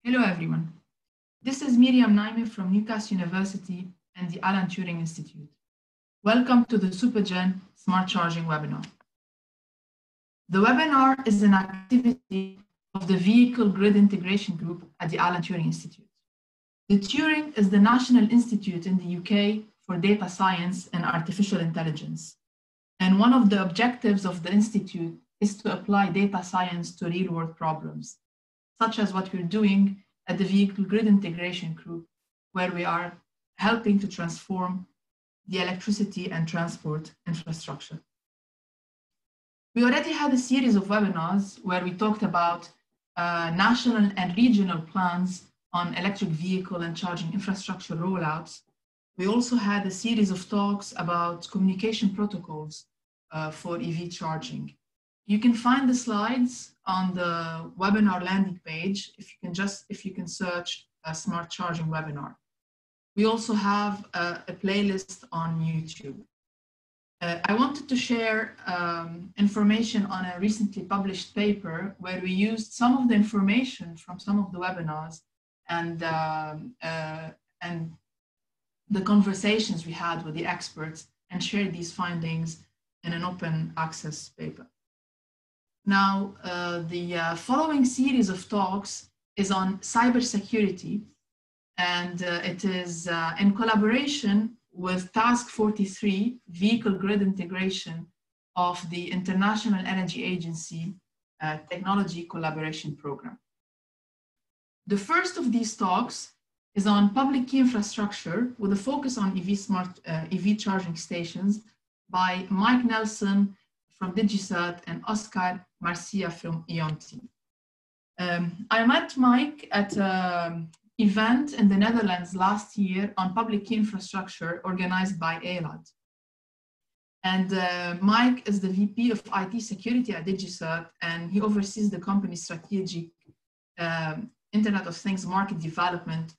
Hello everyone. This is Myriam Neaimeh from Newcastle University and the Alan Turing Institute. Welcome to the Supergen Smart Charging webinar. The webinar is an activity of the Vehicle Grid Integration Group at the Alan Turing Institute. The Turing is the National Institute in the UK for Data Science and Artificial Intelligence. And one of the objectives of the Institute is to apply data science to real-world problems, such as what we're doing at the Vehicle Grid Integration Group, where we are helping to transform the electricity and transport infrastructure. We already had a series of webinars where we talked about national and regional plans on electric vehicle and charging infrastructure rollouts. We also had a series of talks about communication protocols for EV charging. You can find the slides on the webinar landing page if you can search a smart charging webinar. We also have a playlist on YouTube. I wanted to share information on a recently published paper where we used some of the information from some of the webinars and the conversations we had with the experts and shared these findings in an open access paper. Now, the following series of talks is on cybersecurity, and it is in collaboration with Task 43, Vehicle Grid Integration of the International Energy Agency Technology Collaboration Program. The first of these talks is on public key infrastructure with a focus on EV charging stations by Mike Nelson from DigiCert and Oscar Marcia from Eonti. I met Mike at an event in the Netherlands last year on public key infrastructure organized by ELAD. And Mike is the VP of IT Security at DigiCert, and he oversees the company's strategic Internet of Things market development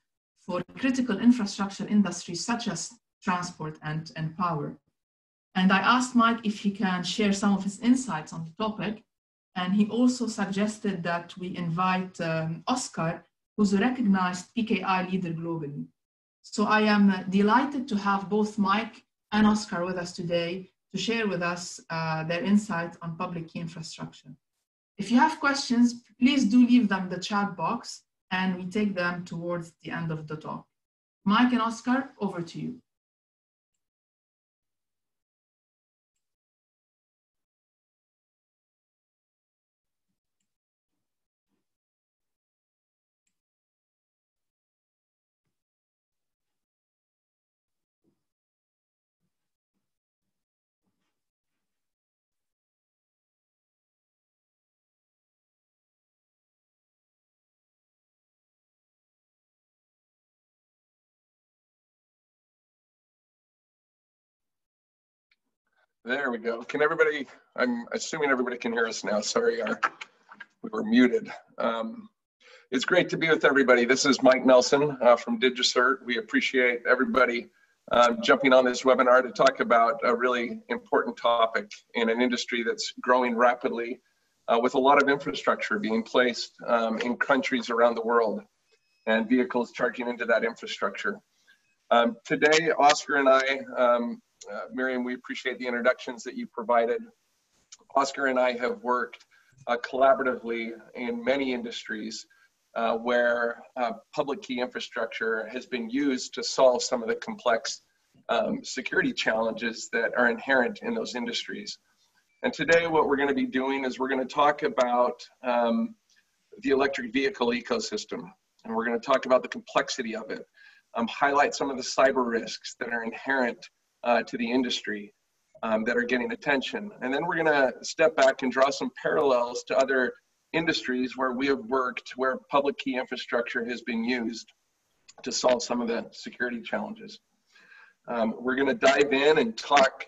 for critical infrastructure industries such as transport and power. And I asked Mike if he can share some of his insights on the topic. And he also suggested that we invite Oscar, who's a recognized PKI leader globally. So I am delighted to have both Mike and Oscar with us today to share with us their insights on public key infrastructure. If you have questions, please do leave them in the chat box and we take them towards the end of the talk. Mike and Oscar, over to you. There we go. Can everybody, I'm assuming everybody can hear us now. Sorry, we were muted. It's great to be with everybody. This is Mike Nelson from DigiCert. We appreciate everybody jumping on this webinar to talk about a really important topic in an industry that's growing rapidly with a lot of infrastructure being placed in countries around the world and vehicles charging into that infrastructure. Today, Oscar and I, Myriam, we appreciate the introductions that you provided. Oscar and I have worked collaboratively in many industries where public key infrastructure has been used to solve some of the complex security challenges that are inherent in those industries. And today what we're going to be doing is we're going to talk about the electric vehicle ecosystem, and we're going to talk about the complexity of it, highlight some of the cyber risks that are inherent to the industry that are getting attention. And then we're going to step back and draw some parallels to other industries where we have worked, where public key infrastructure has been used to solve some of the security challenges. We're going to dive in and talk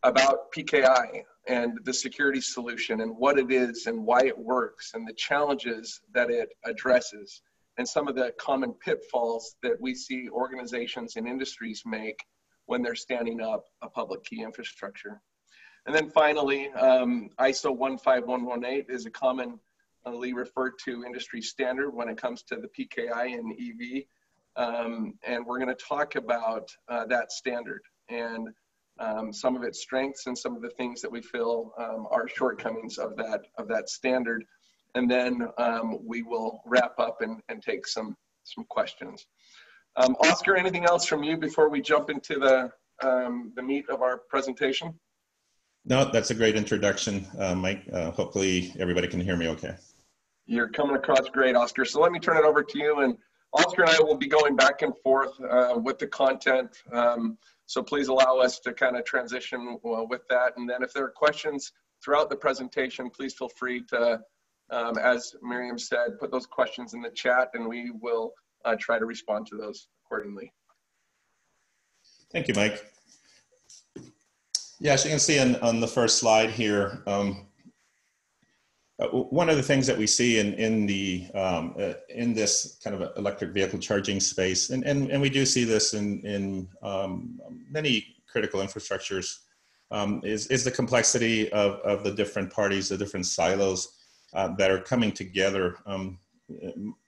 about PKI and the security solution and what it is and why it works and the challenges that it addresses and some of the common pitfalls that we see organizations and industries make when they're standing up a public key infrastructure. And then finally, ISO 15118 is a common referred to industry standard when it comes to the PKI and EV. And we're going to talk about that standard and some of its strengths and some of the things that we feel are shortcomings of that standard. And then we will wrap up and take some questions. Oscar, anything else from you before we jump into the meat of our presentation? No, that's a great introduction, Mike. Hopefully everybody can hear me okay. You're coming across great, Oscar. So let me turn it over to you, and Oscar and I will be going back and forth with the content. So please allow us to kind of transition with that. And then if there are questions throughout the presentation, please feel free to, as Myriam said, put those questions in the chat, and we will try to respond to those accordingly. Thank you, Mike. Yeah, as you can see on the first slide here, one of the things that we see in this kind of electric vehicle charging space, and we do see this in many critical infrastructures, is the complexity of the different parties, the different silos that are coming together.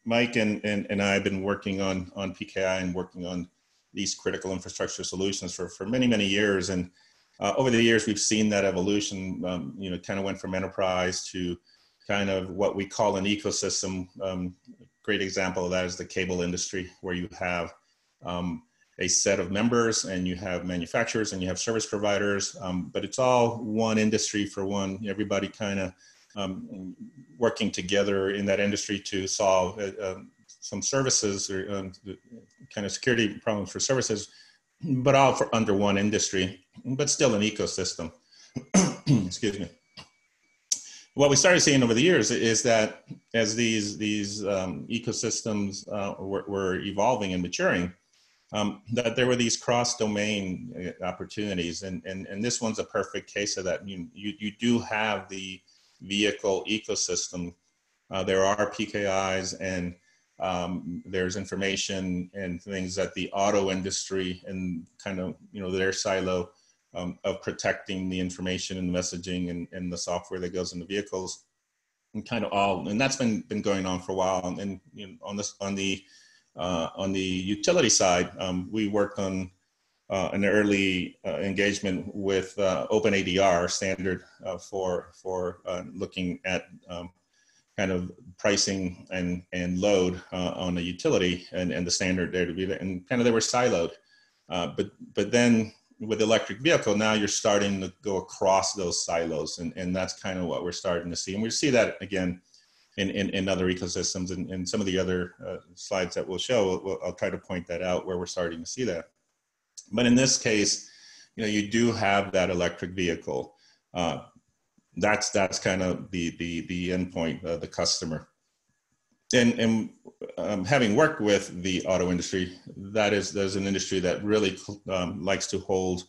Mike and I have been working on PKI and working on these critical infrastructure solutions for many, many years. And over the years, we've seen that evolution, kind of went from enterprise to kind of what we call an ecosystem. Great example of that is the cable industry, where you have a set of members and you have manufacturers and you have service providers, but it's all one industry for one, everybody kind of working together in that industry to solve some services or kind of security problems for services, but all under one industry, but still an ecosystem. Excuse me. What we started seeing over the years is that as these ecosystems were evolving and maturing, that there were these cross-domain opportunities, and this one's a perfect case of that. You do have the vehicle ecosystem. There are PKIs, and there's information and things that the auto industry and kind of their silo of protecting the information and messaging and the software that goes into vehicles, and kind of all, and that's been going on for a while. And on the utility side, we worked on an early engagement with OpenADR standard for looking at kind of pricing and load on a utility, and the standard there to be there, and kind of they were siloed, but then with electric vehicle, now you're starting to go across those silos, and that's kind of what we're starting to see. And we see that again in other ecosystems, and some of the other slides that we'll show, I'll try to point that out where we're starting to see that. But in this case, you do have that electric vehicle. That's kind of the endpoint, the customer. And having worked with the auto industry, there's an industry that really likes to hold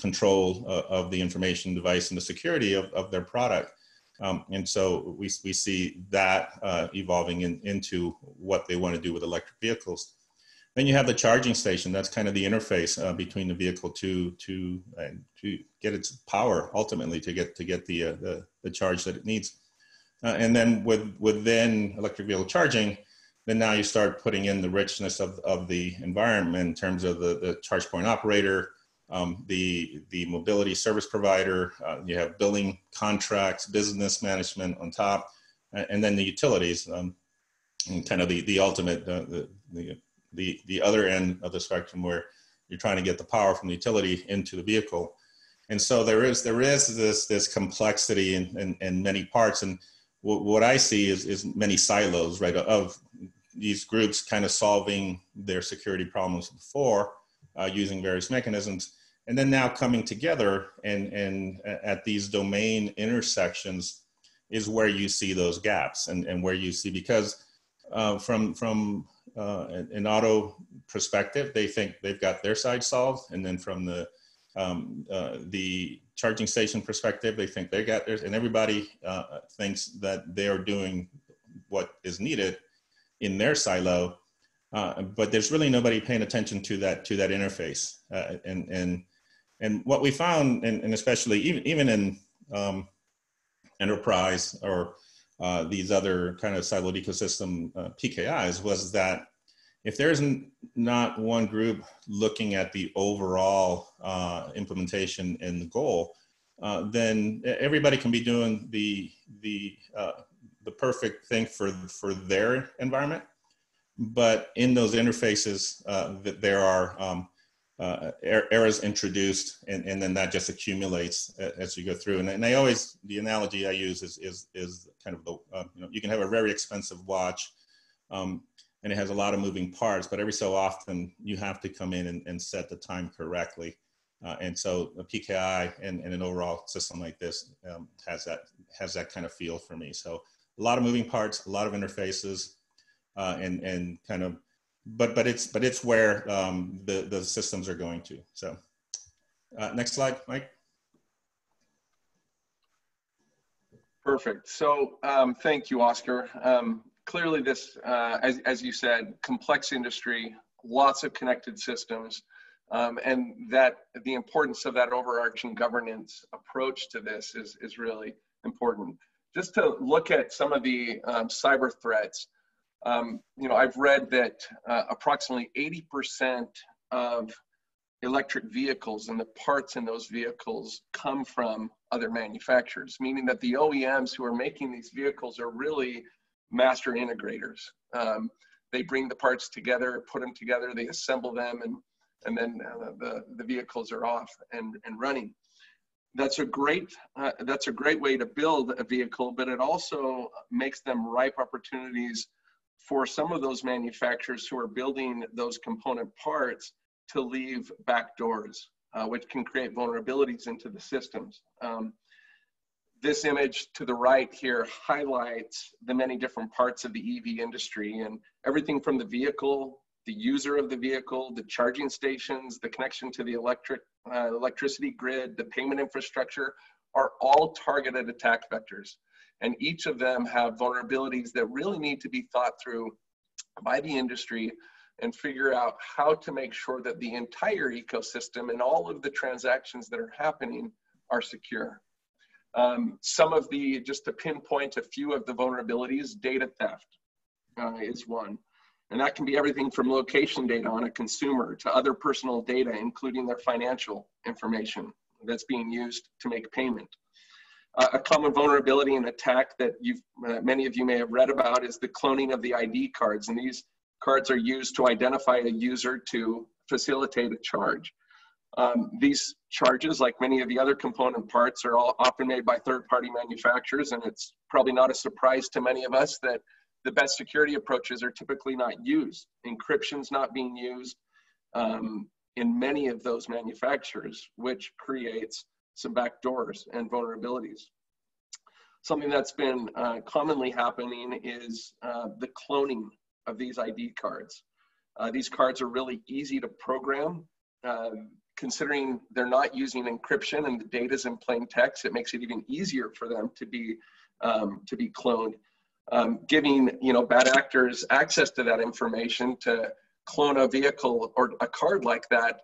control of the information device and the security of their product. And so we see that evolving into what they want to do with electric vehicles. Then you have the charging station. That's kind of the interface between the vehicle to get its power, ultimately to get the charge that it needs. And then within electric vehicle charging, then now you start putting in the richness of the environment in terms of the charge point operator, the mobility service provider, you have billing contracts, business management on top, and then the utilities, and kind of the ultimate, the other end of the spectrum, where you're trying to get the power from the utility into the vehicle. And so there is this complexity in many parts. And what I see is many silos, right, of these groups kind of solving their security problems before using various mechanisms, and then now coming together and at these domain intersections is where you see those gaps, and where you see, because from an auto perspective, they think they've got their side solved, and then from the charging station perspective, they think they got theirs, and everybody thinks that they're doing what is needed in their silo, but there's really nobody paying attention to that interface. And what we found, and especially even in enterprise or these other kind of siloed ecosystem PKIs was that if there isn't not one group looking at the overall implementation and the goal, then everybody can be doing the perfect thing for their environment. But in those interfaces, that there are errors introduced, and then that just accumulates as you go through. And I always, the analogy I use is kind of the, you can have a very expensive watch, and it has a lot of moving parts, but every so often you have to come in and set the time correctly. And so a PKI and an overall system like this has that kind of feel for me. So a lot of moving parts, a lot of interfaces, and kind of, but it's where the systems are going to. So next slide, Mike. Perfect. So thank you, Oscar. Clearly this, as you said, complex industry, lots of connected systems, and that the importance of that overarching governance approach to this is really important. Just to look at some of the cyber threats, I've read that approximately 80% of electric vehicles and the parts in those vehicles come from other manufacturers, meaning that the OEMs who are making these vehicles are really master integrators. They bring the parts together, put them together, they assemble them, and then the vehicles are off and running. That's a great way to build a vehicle, but it also makes them ripe opportunities for some of those manufacturers who are building those component parts to leave back doors, which can create vulnerabilities into the systems. This image to the right here highlights the many different parts of the EV industry, and everything from the vehicle, the user of the vehicle, the charging stations, the connection to the electricity grid, the payment infrastructure are all targeted attack vectors. And each of them have vulnerabilities that really need to be thought through by the industry and figure out how to make sure that the entire ecosystem and all of the transactions that are happening are secure. Some of the, just to pinpoint a few of the vulnerabilities, data theft is one. And that can be everything from location data on a consumer to other personal data, including their financial information that's being used to make payment. A common vulnerability and attack that many of you may have read about is the cloning of the ID cards. And these cards are used to identify a user to facilitate a charge. These charges, like many of the other component parts, are all often made by third-party manufacturers, and it's probably not a surprise to many of us that the best security approaches are typically not used. Encryption's not being used in many of those manufacturers, which creates some backdoors and vulnerabilities. Something that's been commonly happening is the cloning of these ID cards. These cards are really easy to program. Considering they're not using encryption and the data's in plain text, it makes it even easier for them to be cloned. Giving bad actors access to that information to clone a vehicle or a card like that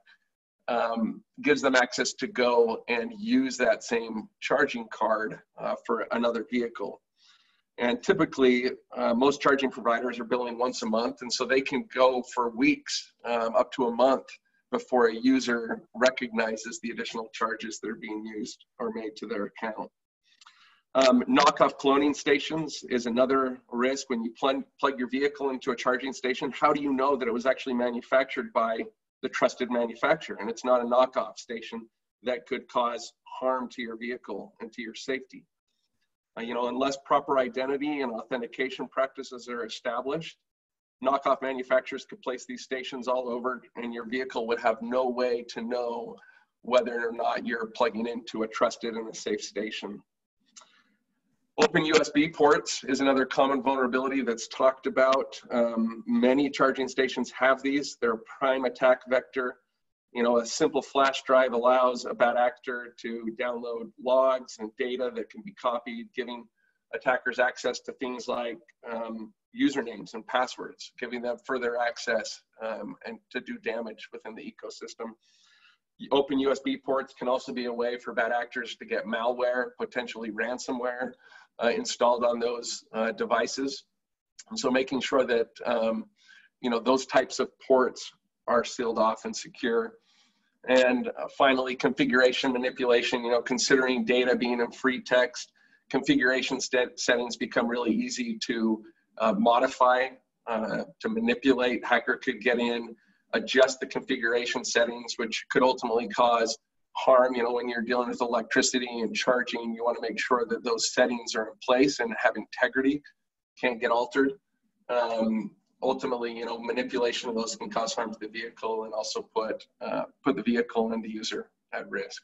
gives them access to go and use that same charging card for another vehicle. And typically, most charging providers are billing once a month, and so they can go for weeks, up to a month, before a user recognizes the additional charges that are being used or made to their account. Knockoff cloning stations is another risk. When you plug your vehicle into a charging station, how do you know that it was actually manufactured by the trusted manufacturer and it's not a knockoff station that could cause harm to your vehicle and to your safety? Unless proper identity and authentication practices are established, knockoff manufacturers could place these stations all over and your vehicle would have no way to know whether or not you're plugging into a trusted and a safe station. Open USB ports is another common vulnerability that's talked about. Many charging stations have these. They're a prime attack vector. A simple flash drive allows a bad actor to download logs and data that can be copied, giving attackers access to things like usernames and passwords, giving them further access and to do damage within the ecosystem. Open USB ports can also be a way for bad actors to get malware, potentially ransomware, installed on those devices. And so making sure that, those types of ports are sealed off and secure. And finally, configuration manipulation, considering data being in free text, configuration settings become really easy to modify, to manipulate. Hacker could get in, adjust the configuration settings, which could ultimately cause harm. When you're dealing with electricity and charging, you want to make sure that those settings are in place and have integrity, can't get altered. Ultimately, manipulation of those can cause harm to the vehicle and also put the vehicle and the user at risk.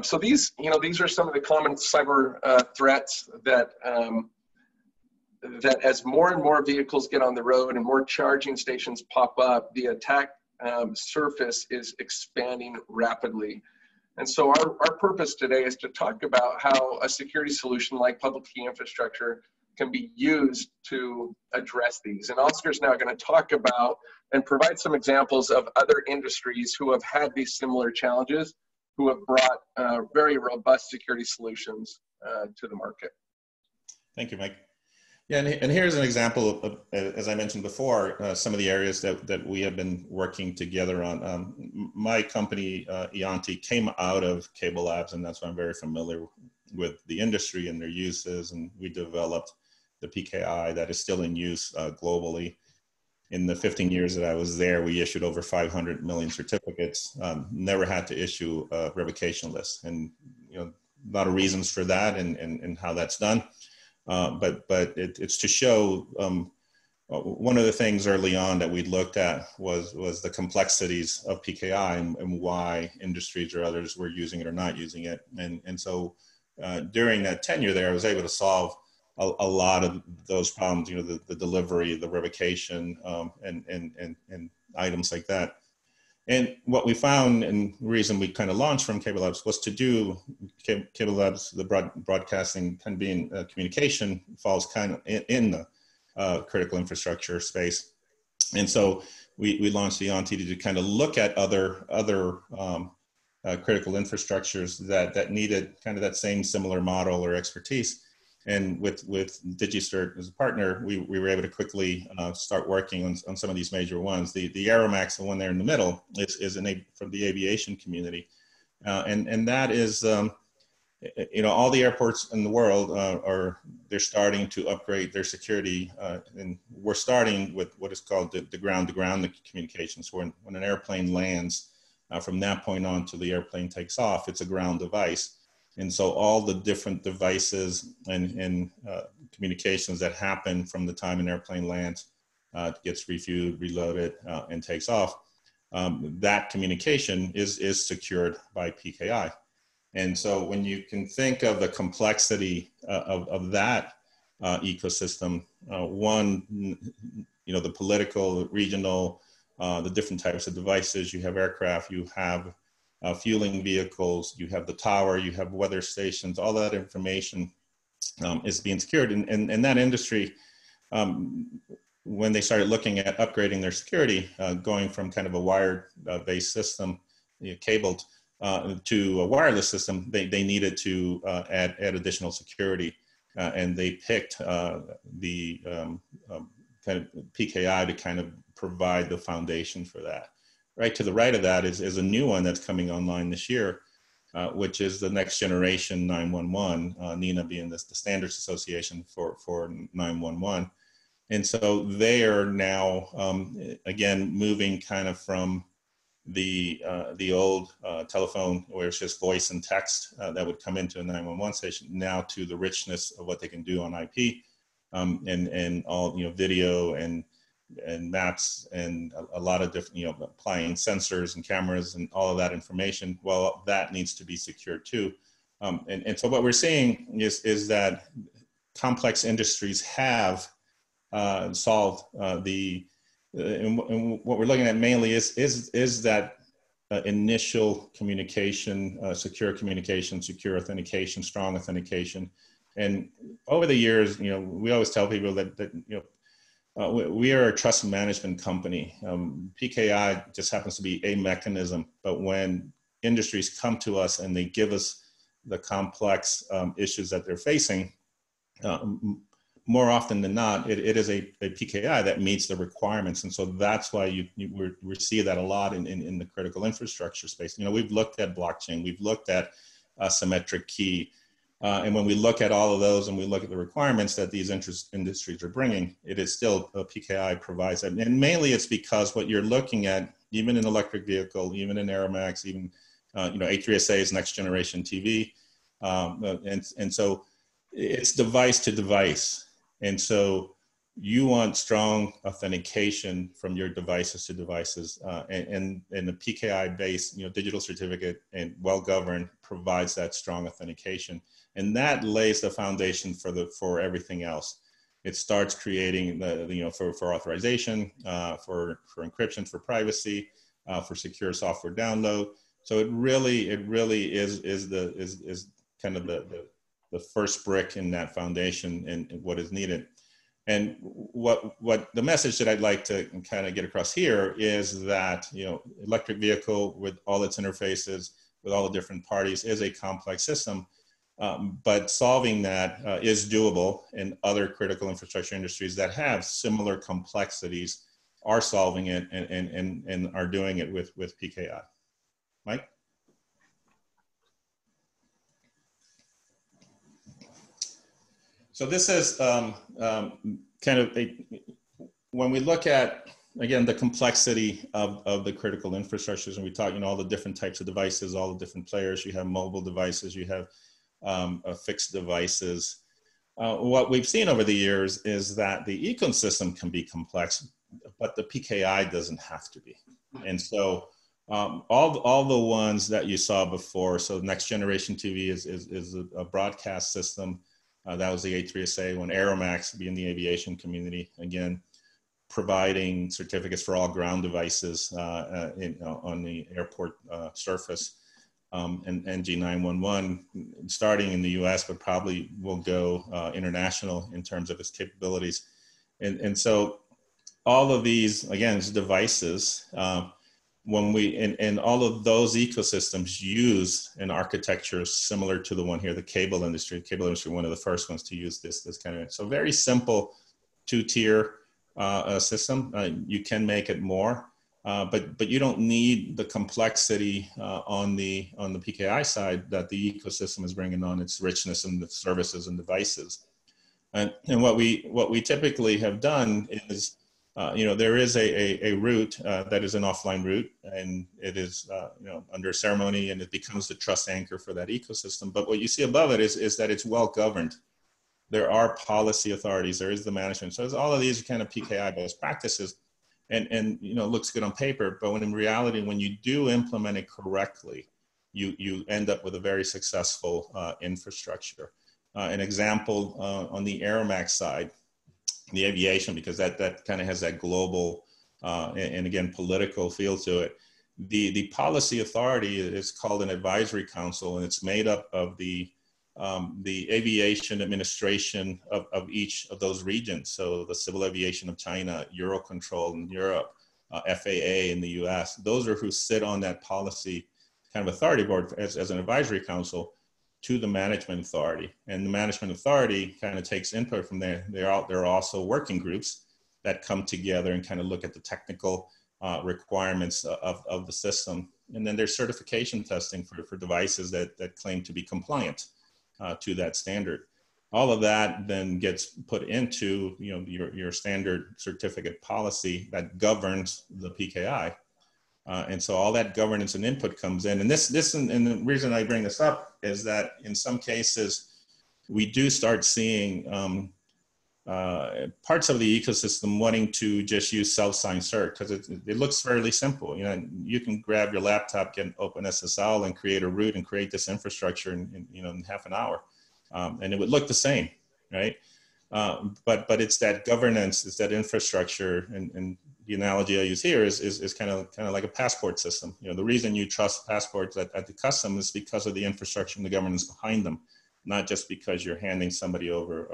So these are some of the common cyber threats that as more and more vehicles get on the road and more charging stations pop up, the attack surface is expanding rapidly. And so our purpose today is to talk about how a security solution like public key infrastructure can be used to address these. And Oscar's now going to talk about and provide some examples of other industries who have had these similar challenges, who have brought very robust security solutions to the market. Thank you, Mike. Yeah, and here's an example of, as I mentioned before, some of the areas that we have been working together on. My company, Eonti, came out of Cable Labs, and that's why I'm very familiar with the industry and their uses, and we developed the PKI that is still in use globally. In the 15 years that I was there, we issued over 500 million certificates, never had to issue a revocation list. And a lot of reasons for that and how that's done. But it's to show one of the things early on that we looked at was the complexities of PKI and why industries or others were using it or not using it. And so during that tenure there, I was able to solve a lot of those problems, the delivery, the revocation, and items like that. And what we found, and the reason we kind of launched from Cable Labs, was to do Cable Labs, the broadcasting kind of being communication, falls kind of in the critical infrastructure space. And so we launched the Eonti to kind of look at other critical infrastructures that needed kind of that same similar model or expertise. And with DigiCert as a partner, we were able to quickly start working on some of these major ones. The Aeromax, the one there in the middle, is from the aviation community. And that is, all the airports in the world they're starting to upgrade their security. And we're starting with what is called the ground-to-ground communications. When an airplane lands, from that point on till the airplane takes off, it's a ground device. And so all the different devices and communications that happen from the time an airplane lands, gets refueled, reloaded, and takes off, that communication is secured by PKI. And so when you can think of the complexity of that ecosystem, the political, regional, the different types of devices, you have aircraft, you have fueling vehicles, you have the tower, you have weather stations, all that information is being secured. And that industry, when they started looking at upgrading their security, going from kind of a wired based system, cabled, to a wireless system, they needed to add additional security. And they picked the kind of PKI to kind of provide the foundation for that. Right to the right of that is a new one that's coming online this year, which is the next generation 911, NENA being the Standards Association for 911. And so they are now, again, moving kind of from the old telephone where it's just voice and text that would come into a 911 station, now to the richness of what they can do on IP, and all, video and maps and a lot of different, applying sensors and cameras and all of that information. Well, that needs to be secure too. And so what we're seeing is that complex industries have solved and what we're looking at mainly is that initial communication, secure authentication, strong authentication. And over the years, we always tell people that we are a trust management company. PKI just happens to be a mechanism, but when industries come to us and they give us the complex issues that they're facing, more often than not, it is a PKI that meets the requirements. And so that's why we see that a lot in the critical infrastructure space. You know, we've looked at blockchain, we've looked at symmetric key. And when we look at all of those and we look at the requirements that these industries are bringing, it is still a PKI provides that. And mainly it's because what you're looking at, even in electric vehicle, even in Aeromax, even you know, A3SA's next generation TV. And so it's device to device. And so you want strong authentication from your devices to devices, and the PKI based, you know, digital certificate and well-governed provides that strong authentication. And that lays the foundation for everything else. It starts creating for authorization, for encryption, for privacy, for secure software download. So it really is kind of the first brick in that foundation and what is needed. And what the message that I'd like to kind of get across here is that, you know, electric vehicle with all its interfaces, with all the different parties is a complex system, but solving that is doable, and other critical infrastructure industries that have similar complexities are solving it and are doing it with PKI. Mike? So this is kind of when we look at, again, the complexity of the critical infrastructures, and we talk, you know, all the different types of devices, all the different players. You have mobile devices, you have fixed devices. What we've seen over the years is that the ecosystem can be complex, but the PKI doesn't have to be. And so all the ones that you saw before, so next generation TV is a broadcast system. That was the A3SA. When Aeromax, being the aviation community, again, providing certificates for all ground devices on the airport surface, and NG911, starting in the US, but probably will go international in terms of its capabilities. And so all of these, again, is devices. When we, and all of those ecosystems use an architecture similar to the one here, the cable industry, one of the first ones to use this kind of, so very simple two-tier system. You can make it more, but you don't need the complexity on the PKI side that the ecosystem is bringing on, its richness in the services and devices. And what we typically have done is, you know, there is a route that is an offline route, and it is you know, under ceremony, and it becomes the trust anchor for that ecosystem. But what you see above it is that it's well governed. There are policy authorities, there is the management. So all of these are kind of PKI best practices, and you know, it looks good on paper, but when in reality, when you do implement it correctly, you end up with a very successful infrastructure. An example on the Aeromax side, the aviation, because that kind of has that global and again political feel to it. The policy authority is called an advisory council, and it's made up of the aviation administration of each of those regions. So the Civil Aviation of China, Eurocontrol in Europe, FAA in the US. Those are who sit on that policy kind of authority board as an advisory council to the management authority. And the management authority kind of takes input from there. There are also working groups that come together and kind of look at the technical requirements of the system. And then there's certification testing for devices that claim to be compliant to that standard. All of that then gets put into, you know, your standard certificate policy that governs the PKI. And so all that governance and input comes in. And and the reason I bring this up is that in some cases, we do start seeing parts of the ecosystem wanting to just use self-signed cert, because it looks fairly simple. You know, you can grab your laptop, get an OpenSSL, and create a root and create this infrastructure in half an hour, and it would look the same, right? But it's that governance, it's that infrastructure, and the analogy I use here is kind of like a passport system. You know, the reason you trust passports at the custom is because of the infrastructure and the governance behind them, not just because you're handing somebody over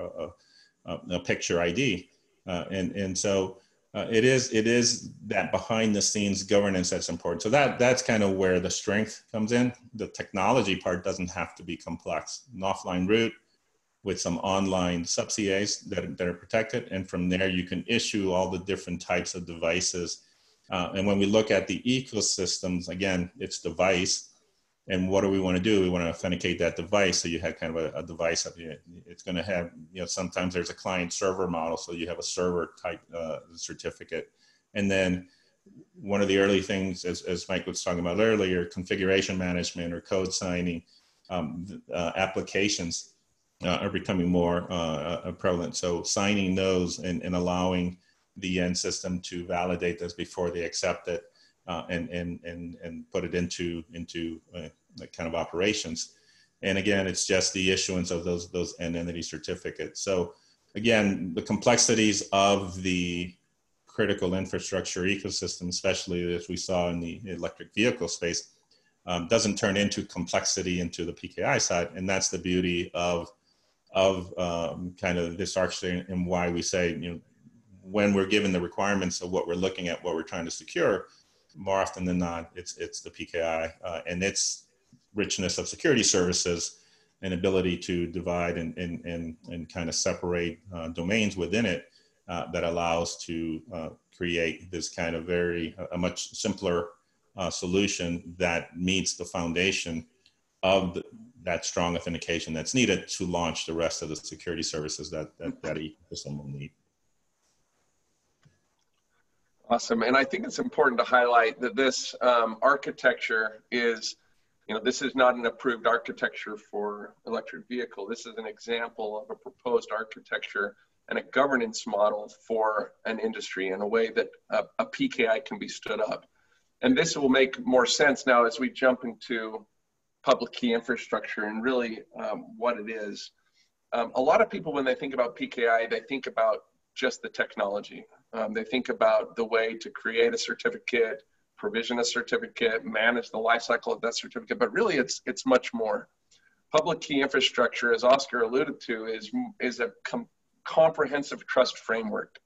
a picture ID. And so it is that behind the scenes governance that's important. So that's kind of where the strength comes in. The technology part doesn't have to be complex. An offline route, with some online sub-CAs that are protected. And from there, you can issue all the different types of devices. And when we look at the ecosystems, again, it's device. And what do we want to do? We want to authenticate that device. So you have kind of a device up here. It's going to have, sometimes there's a client server model. So you have a server type certificate. And then one of the early things, as Mike was talking about earlier, configuration management or code signing, applications are becoming more prevalent. So signing those and allowing the end system to validate this before they accept it and put it into kind of operations. And again, it's just the issuance of those end entity certificates. So again, the complexities of the critical infrastructure ecosystem, especially as we saw in the electric vehicle space, doesn't turn into complexity into the PKI side. And that's the beauty of kind of this architecture, and why we say, when we're given the requirements of what we're looking at, what we're trying to secure, more often than not, it's the PKI and its richness of security services and ability to divide and kind of separate domains within it that allows to create this kind of a much simpler solution that meets the foundation of that strong authentication that's needed to launch the rest of the security services that ecosystem will need. Awesome. And I think it's important to highlight that this architecture is, this is not an approved architecture for electric vehicle. This is an example of a proposed architecture and a governance model for an industry in a way that a PKI can be stood up. And this will make more sense now as we jump into public key infrastructure and really what it is. A lot of people, when they think about PKI, they think about just the technology. They think about the way to create a certificate, provision a certificate, manage the lifecycle of that certificate, but really it's much more. Public key infrastructure, as Oscar alluded to, is a comprehensive trust framework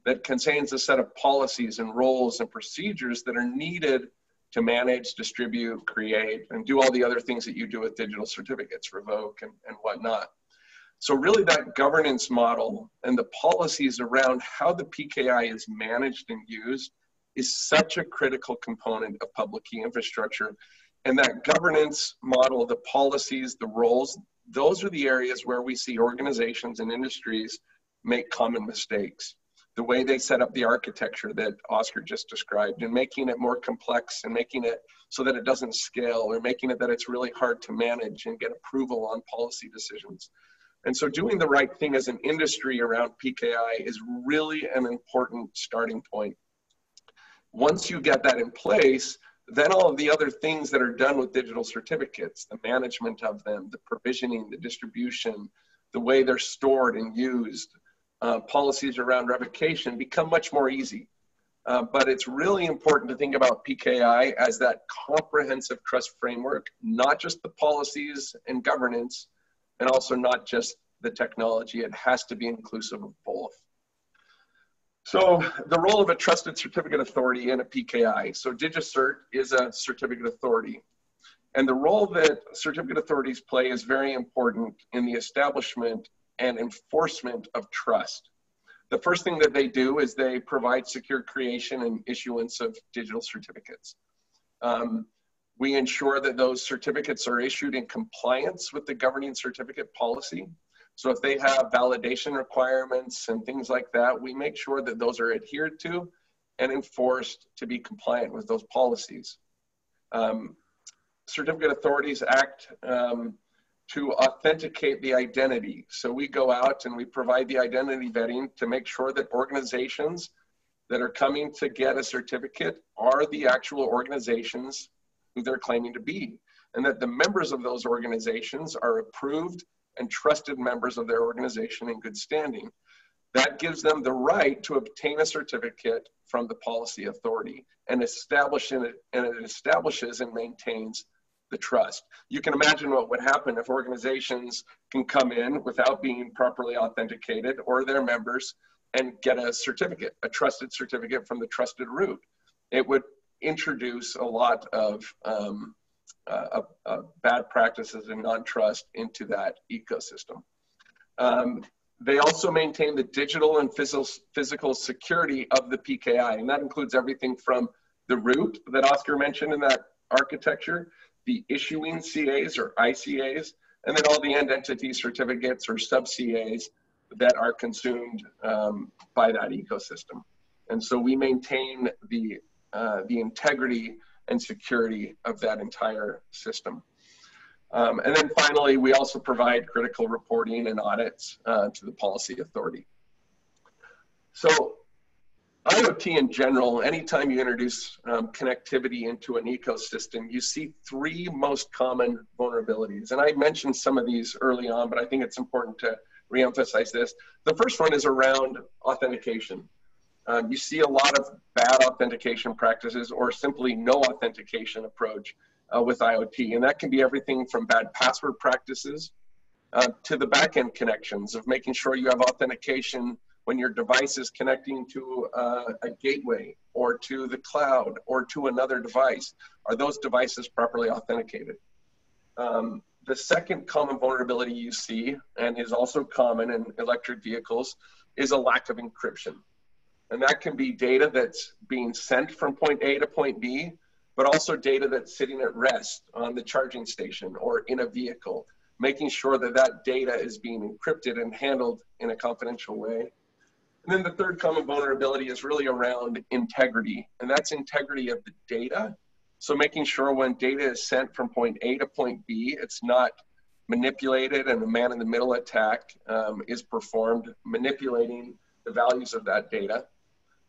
that contains a set of policies and roles and procedures that are needed to manage, distribute, create, and do all the other things that you do with digital certificates, revoke and whatnot. So really that governance model and the policies around how the PKI is managed and used is such a critical component of public key infrastructure. And that governance model, the policies, the roles, those are the areas where we see organizations and industries make common mistakes. The way they set up the architecture that Oscar just described, and making it more complex and making it so that it doesn't scale, or making it that it's really hard to manage and get approval on policy decisions. And so doing the right thing as an industry around PKI is really an important starting point. Once you get that in place, then all of the other things that are done with digital certificates, the management of them, the provisioning, the distribution, the way they're stored and used, policies around revocation become much more easy. But it's really important to think about PKI as that comprehensive trust framework, not just the policies and governance, and also not just the technology. It has to be inclusive of both. So the role of a trusted certificate authority in a PKI. So DigiCert is a certificate authority. And the role that certificate authorities play is very important in the establishment and enforcement of trust. The first thing that they do is they provide secure creation and issuance of digital certificates. We ensure that those certificates are issued in compliance with the governing certificate policy. So if they have validation requirements and things like that, we make sure that those are adhered to and enforced to be compliant with those policies. Certificate authorities act to authenticate the identity. So we go out and we provide the identity vetting to make sure that organizations that are coming to get a certificate are the actual organizations who they're claiming to be, and that the members of those organizations are approved and trusted members of their organization in good standing. That gives them the right to obtain a certificate from the policy authority and it establishes and maintains the trust. You can imagine what would happen if organizations can come in without being properly authenticated, or their members, and get a certificate, a trusted certificate from the trusted root. It would introduce a lot of bad practices and non-trust into that ecosystem. They also maintain the digital and physical security of the PKI, and that includes everything from the root that Oscar mentioned in that architecture, the issuing CAs or ICAs, and then all the end entity certificates or sub-CAs that are consumed by that ecosystem. And so we maintain the integrity and security of that entire system. And then finally, we also provide critical reporting and audits to the policy authority. So IoT in general, anytime you introduce connectivity into an ecosystem, you see three most common vulnerabilities. And I mentioned some of these early on, but I think it's important to reemphasize this. The first one is around authentication. You see a lot of bad authentication practices or simply no authentication approach with IoT. And that can be everything from bad password practices to the backend connections of making sure you have authentication when your device is connecting to a gateway or to the cloud or to another device. Are those devices properly authenticated? The second common vulnerability you see, and is also common in electric vehicles, is a lack of encryption. And that can be data that's being sent from point A to point B, but also data that's sitting at rest on the charging station or in a vehicle, making sure that that data is being encrypted and handled in a confidential way. And then the third common vulnerability is really around integrity, and that's integrity of the data. So making sure when data is sent from point A to point B, it's not manipulated and a man-in-the-middle attack is performed, manipulating the values of that data.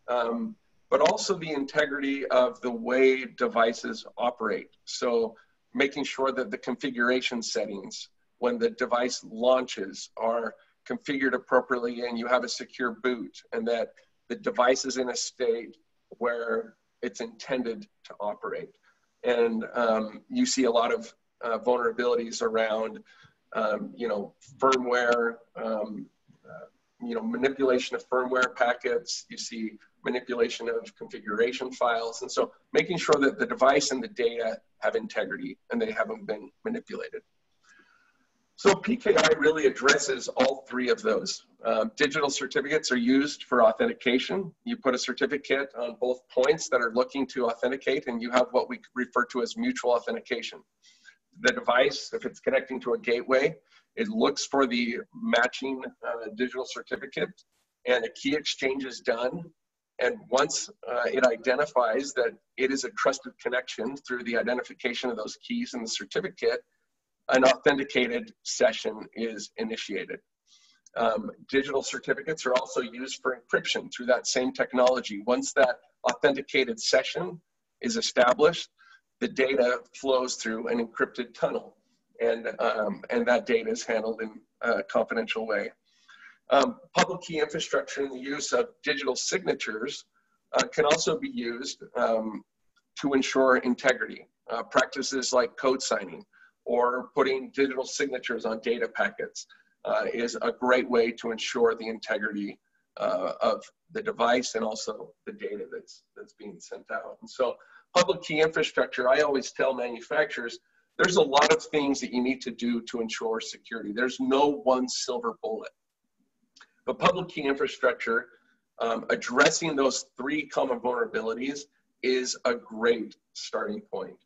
But also the integrity of the way devices operate. So making sure that the configuration settings when the device launches are configured appropriately and you have a secure boot and that the device is in a state where it's intended to operate. And you see a lot of vulnerabilities around, firmware, manipulation of firmware packets. You see manipulation of configuration files. And so making sure that the device and the data have integrity and they haven't been manipulated. So PKI really addresses all three of those. Digital certificates are used for authentication. You put a certificate on both points that are looking to authenticate, and you have what we refer to as mutual authentication. The device, if it's connecting to a gateway, it looks for the matching digital certificate, and a key exchange is done. And once it identifies that it is a trusted connection through the identification of those keys in the certificate, an authenticated session is initiated. Digital certificates are also used for encryption through that same technology. Once that authenticated session is established, the data flows through an encrypted tunnel, and that data is handled in a confidential way. Public key infrastructure and the use of digital signatures can also be used to ensure integrity. Practices like code signing or putting digital signatures on data packets is a great way to ensure the integrity of the device and also the data that's being sent out. And so public key infrastructure, I always tell manufacturers, there's a lot of things that you need to do to ensure security. There's no one silver bullet. But public key infrastructure, addressing those three common vulnerabilities is a great starting point.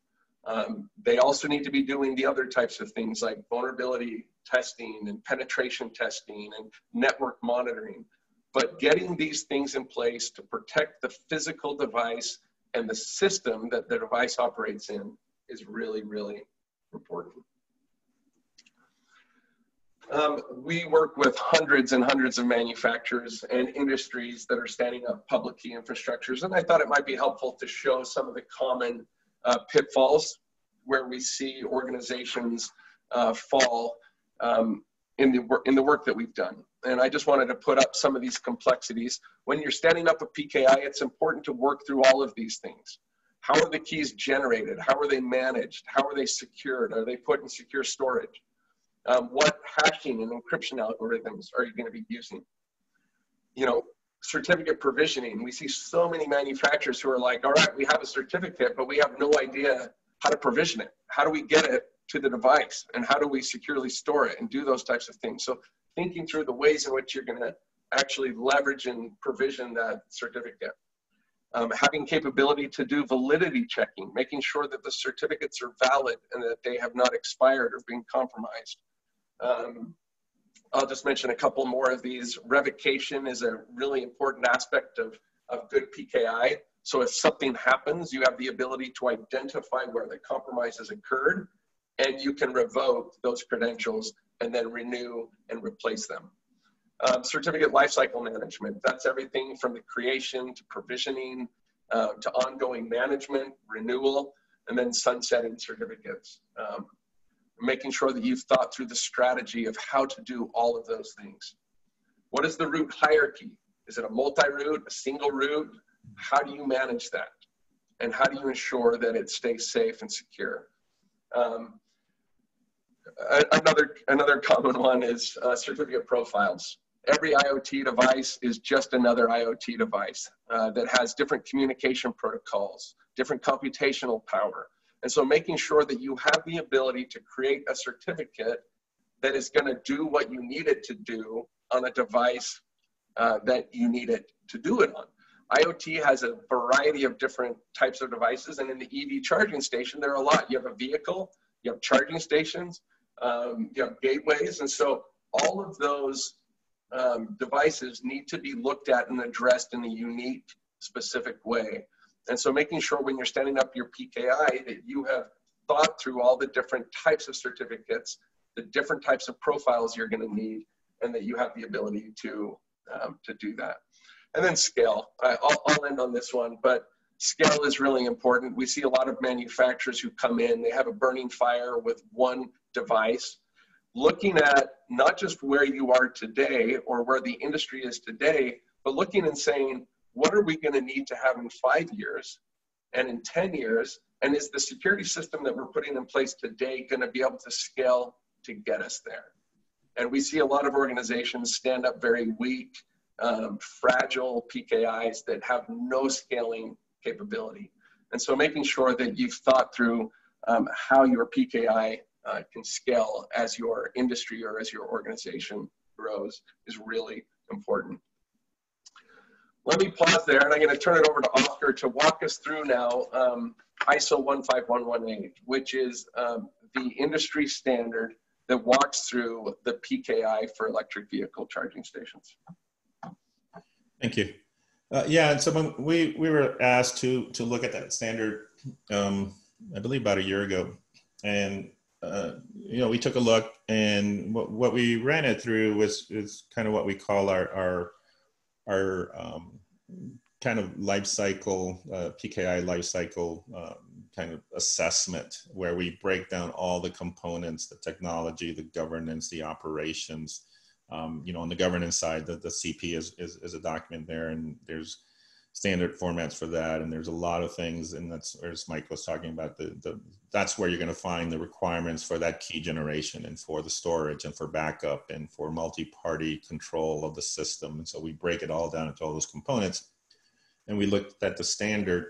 They also need to be doing the other types of things like vulnerability testing and penetration testing and network monitoring. But getting these things in place to protect the physical device and the system that the device operates in is really, really important. We work with hundreds and hundreds of manufacturers and industries that are standing up public key infrastructures. And I thought it might be helpful to show some of the common pitfalls where we see organizations fall in the work that we've done. And I just wanted to put up some of these complexities. When you're standing up a PKI, it's important to work through all of these things. How are the keys generated? How are they managed? How are they secured? Are they put in secure storage? What hashing and encryption algorithms are you going to be using? Certificate provisioning. We see so many manufacturers who are like, all right, we have a certificate, but we have no idea how to provision it. How do we get it to the device? And how do we securely store it and do those types of things? So thinking through the ways in which you're going to actually leverage and provision that certificate. Having capability to do validity checking, making sure that the certificates are valid and that they have not expired or been compromised. I'll just mention a couple more of these. Revocation is a really important aspect of good PKI. So if something happens, you have the ability to identify where the compromise has occurred, and you can revoke those credentials and then renew and replace them. Certificate lifecycle management, that's everything from the creation to provisioning to ongoing management, renewal, and then sunsetting certificates. Making sure that you've thought through the strategy of how to do all of those things. What is the root hierarchy? Is it a multi-root, a single root? How do you manage that? And how do you ensure that it stays safe and secure? Another common one is certificate profiles. Every IoT device is just another IoT device that has different communication protocols, different computational power. And so making sure that you have the ability to create a certificate that is going to do what you need it to do on a device that you need it to do it on. IoT has a variety of different types of devices, and in the EV charging station, there are a lot. You have a vehicle, you have charging stations, you have gateways, and so all of those devices need to be looked at and addressed in a unique, specific way. And so making sure when you're standing up your PKI that you have thought through all the different types of certificates, the different types of profiles you're going to need, and that you have the ability to do that. And then scale. I'll end on this one, but scale is really important. We see a lot of manufacturers who come in, they have a burning fire with one device. Looking at not just where you are today or where the industry is today, but looking and saying, what are we going to need to have in 5 years and in 10 years? And is the security system that we're putting in place today going to be able to scale to get us there? And we see a lot of organizations stand up very weak, fragile PKIs that have no scaling capability. And so making sure that you've thought through how your PKI can scale as your industry or as your organization grows is really important. Let me pause there, and I'm going to turn it over to Oscar to walk us through now ISO 15118, which is the industry standard that walks through the PKI for electric vehicle charging stations. Thank you. Yeah, and so when we were asked to look at that standard, I believe about a year ago, and you know, we took a look, and what we ran it through is kind of what we call our kind of life cycle, PKI life cycle kind of assessment, where we break down all the components, the technology, the governance, the operations. You know, on the governance side, the CP is a document there, and there's standard formats for that, and there's a lot of things, and that's, as Mike was talking about, that's where you're going to find the requirements for that key generation, and for the storage, and for backup, and for multi-party control of the system. And so we break it all down into all those components, and we looked at the standard,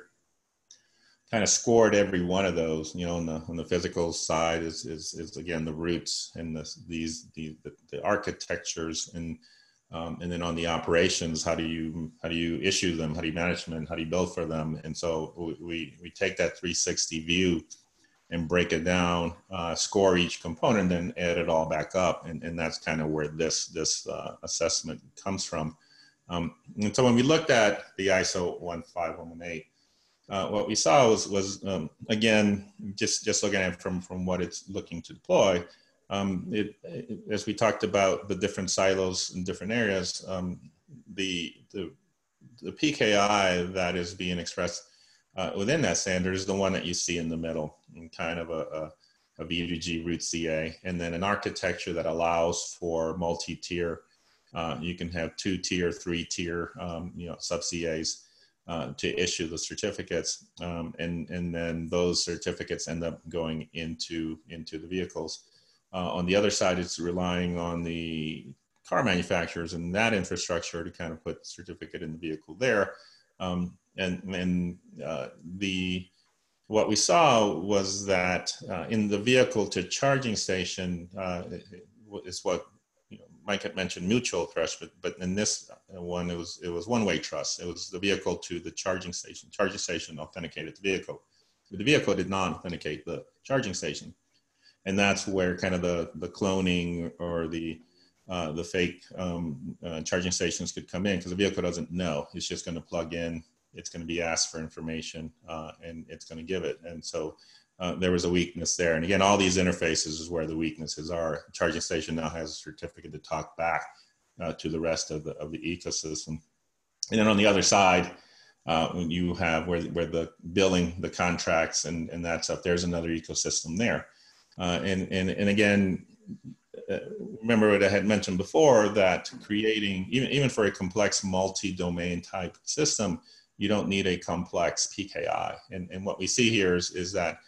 kind of scored every one of those. You know, on the physical side is again the roots and the architectures, and then on the operations, how do you issue them, how do you manage them, how do you build for them? And so we take that 360 view and break it down, score each component, and add it all back up, and that's kind of where this assessment comes from. And so when we looked at the ISO 15118, what we saw was again, just looking at it from what it's looking to deploy, as we talked about the different silos in different areas, the PKI that is being expressed within that standard is the one that you see in the middle, in kind of a VGG root CA, and then an architecture that allows for multi-tier. You can have 2-tier, 3-tier, you know, sub-CAs. To issue the certificates, and then those certificates end up going into the vehicles. On the other side, it's relying on the car manufacturers and that infrastructure to kind of put the certificate in the vehicle there. What we saw was that in the vehicle to charging station is what, you know, Mike had mentioned mutual trust, but in this one, it was one-way trust. It was the vehicle to the charging station. Charging station authenticated the vehicle. But the vehicle did not authenticate the charging station. And that's where kind of the cloning or the fake charging stations could come in, because the vehicle doesn't know. It's just going to plug in. It's going to be asked for information, and it's going to give it. And so there was a weakness there. And again, all these interfaces is where the weaknesses are. Charging station now has a certificate to talk back to the rest of the ecosystem. And then on the other side, when you have where the billing, the contracts, and that stuff, there's another ecosystem there. And again, remember what I had mentioned before, that creating, even for a complex multi-domain type system, you don't need a complex PKI. And what we see here is that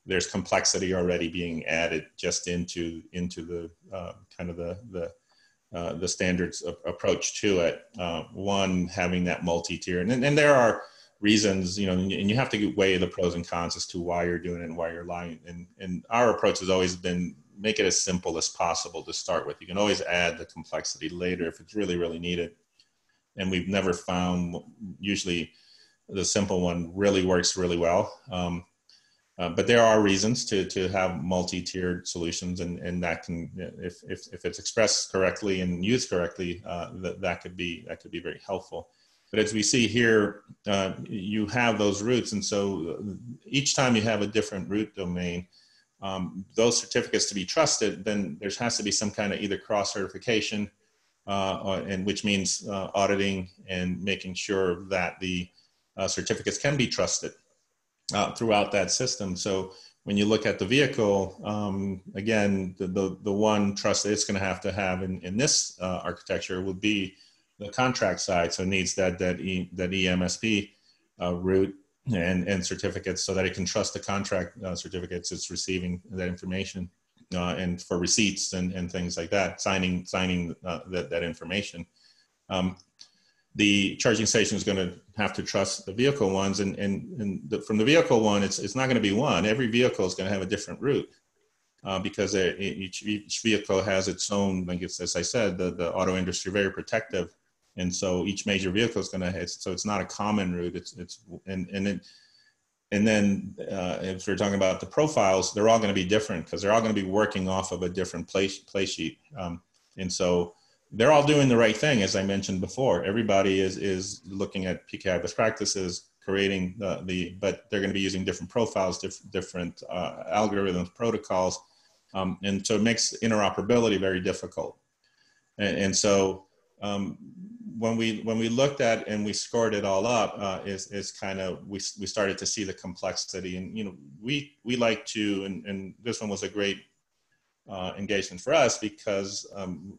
there's complexity already being added just into the kind of the standards approach to it. One, having that multi-tier, and there are reasons, and you have to weigh the pros and cons as to why you're doing it and why you're lying. And our approach has always been, make it as simple as possible to start with. You can always add the complexity later if it's really, really needed. And we've never found, usually the simple one really works really well. But there are reasons to have multi-tiered solutions, and that can, if it's expressed correctly and used correctly, that could be very helpful. But as we see here, you have those roots, and so each time you have a different root domain, those certificates to be trusted, then there has to be some kind of either cross-certification, and which means auditing and making sure that the certificates can be trusted throughout that system. So when you look at the vehicle, again, the one trust that it's going to have in this architecture would be the contract side. So it needs that EMSP root and certificates, so that it can trust the contract certificates it's receiving that information, and for receipts and things like that, signing that information. The charging station is going to have to trust the vehicle ones, from the vehicle one, it's not going to be one. Every vehicle is going to have a different route, because each vehicle has its own, like as I said, the auto industry very protective, and so each major vehicle is going to have, so it's not a common route. And then if we're talking about the profiles, they're all going to be different, because they're all going to be working off of a different play sheet, and so they're all doing the right thing, as I mentioned before. Everybody is looking at PKI best practices, creating but they're going to be using different profiles, different algorithms, protocols, and so it makes interoperability very difficult. And so when we looked at and we scored it all up, is kind of we started to see the complexity, and we like to, and this one was a great engagement for us, because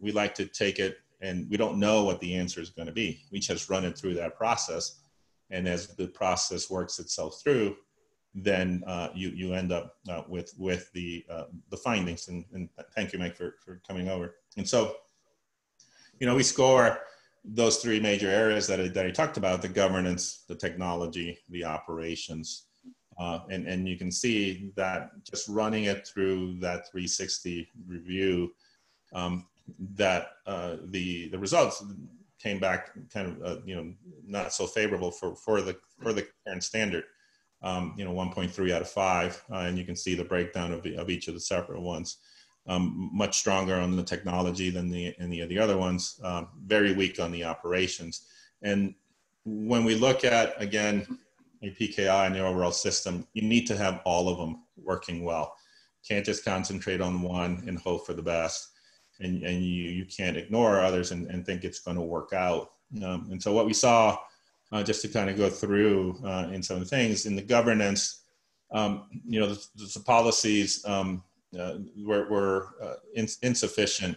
we like to take it, and we don't know what the answer is going to be. We just run it through that process, and as the process works itself through, then you end up with the findings. And thank you, Mike, for coming over. And so, we score those three major areas that I talked about: the governance, the technology, the operations. And you can see that just running it through that 360 review, that the results came back kind of not so favorable for the current standard. 1.3 out of 5, and you can see the breakdown of each of the separate ones. Much stronger on the technology than any of the other ones. Very weak on the operations. And when we look at, again, a PKI and the overall system, you need to have all of them working well. Can't just concentrate on one and hope for the best. And you can't ignore others and think it's going to work out. And so what we saw, just to kind of go through in some things in the governance, the policies were insufficient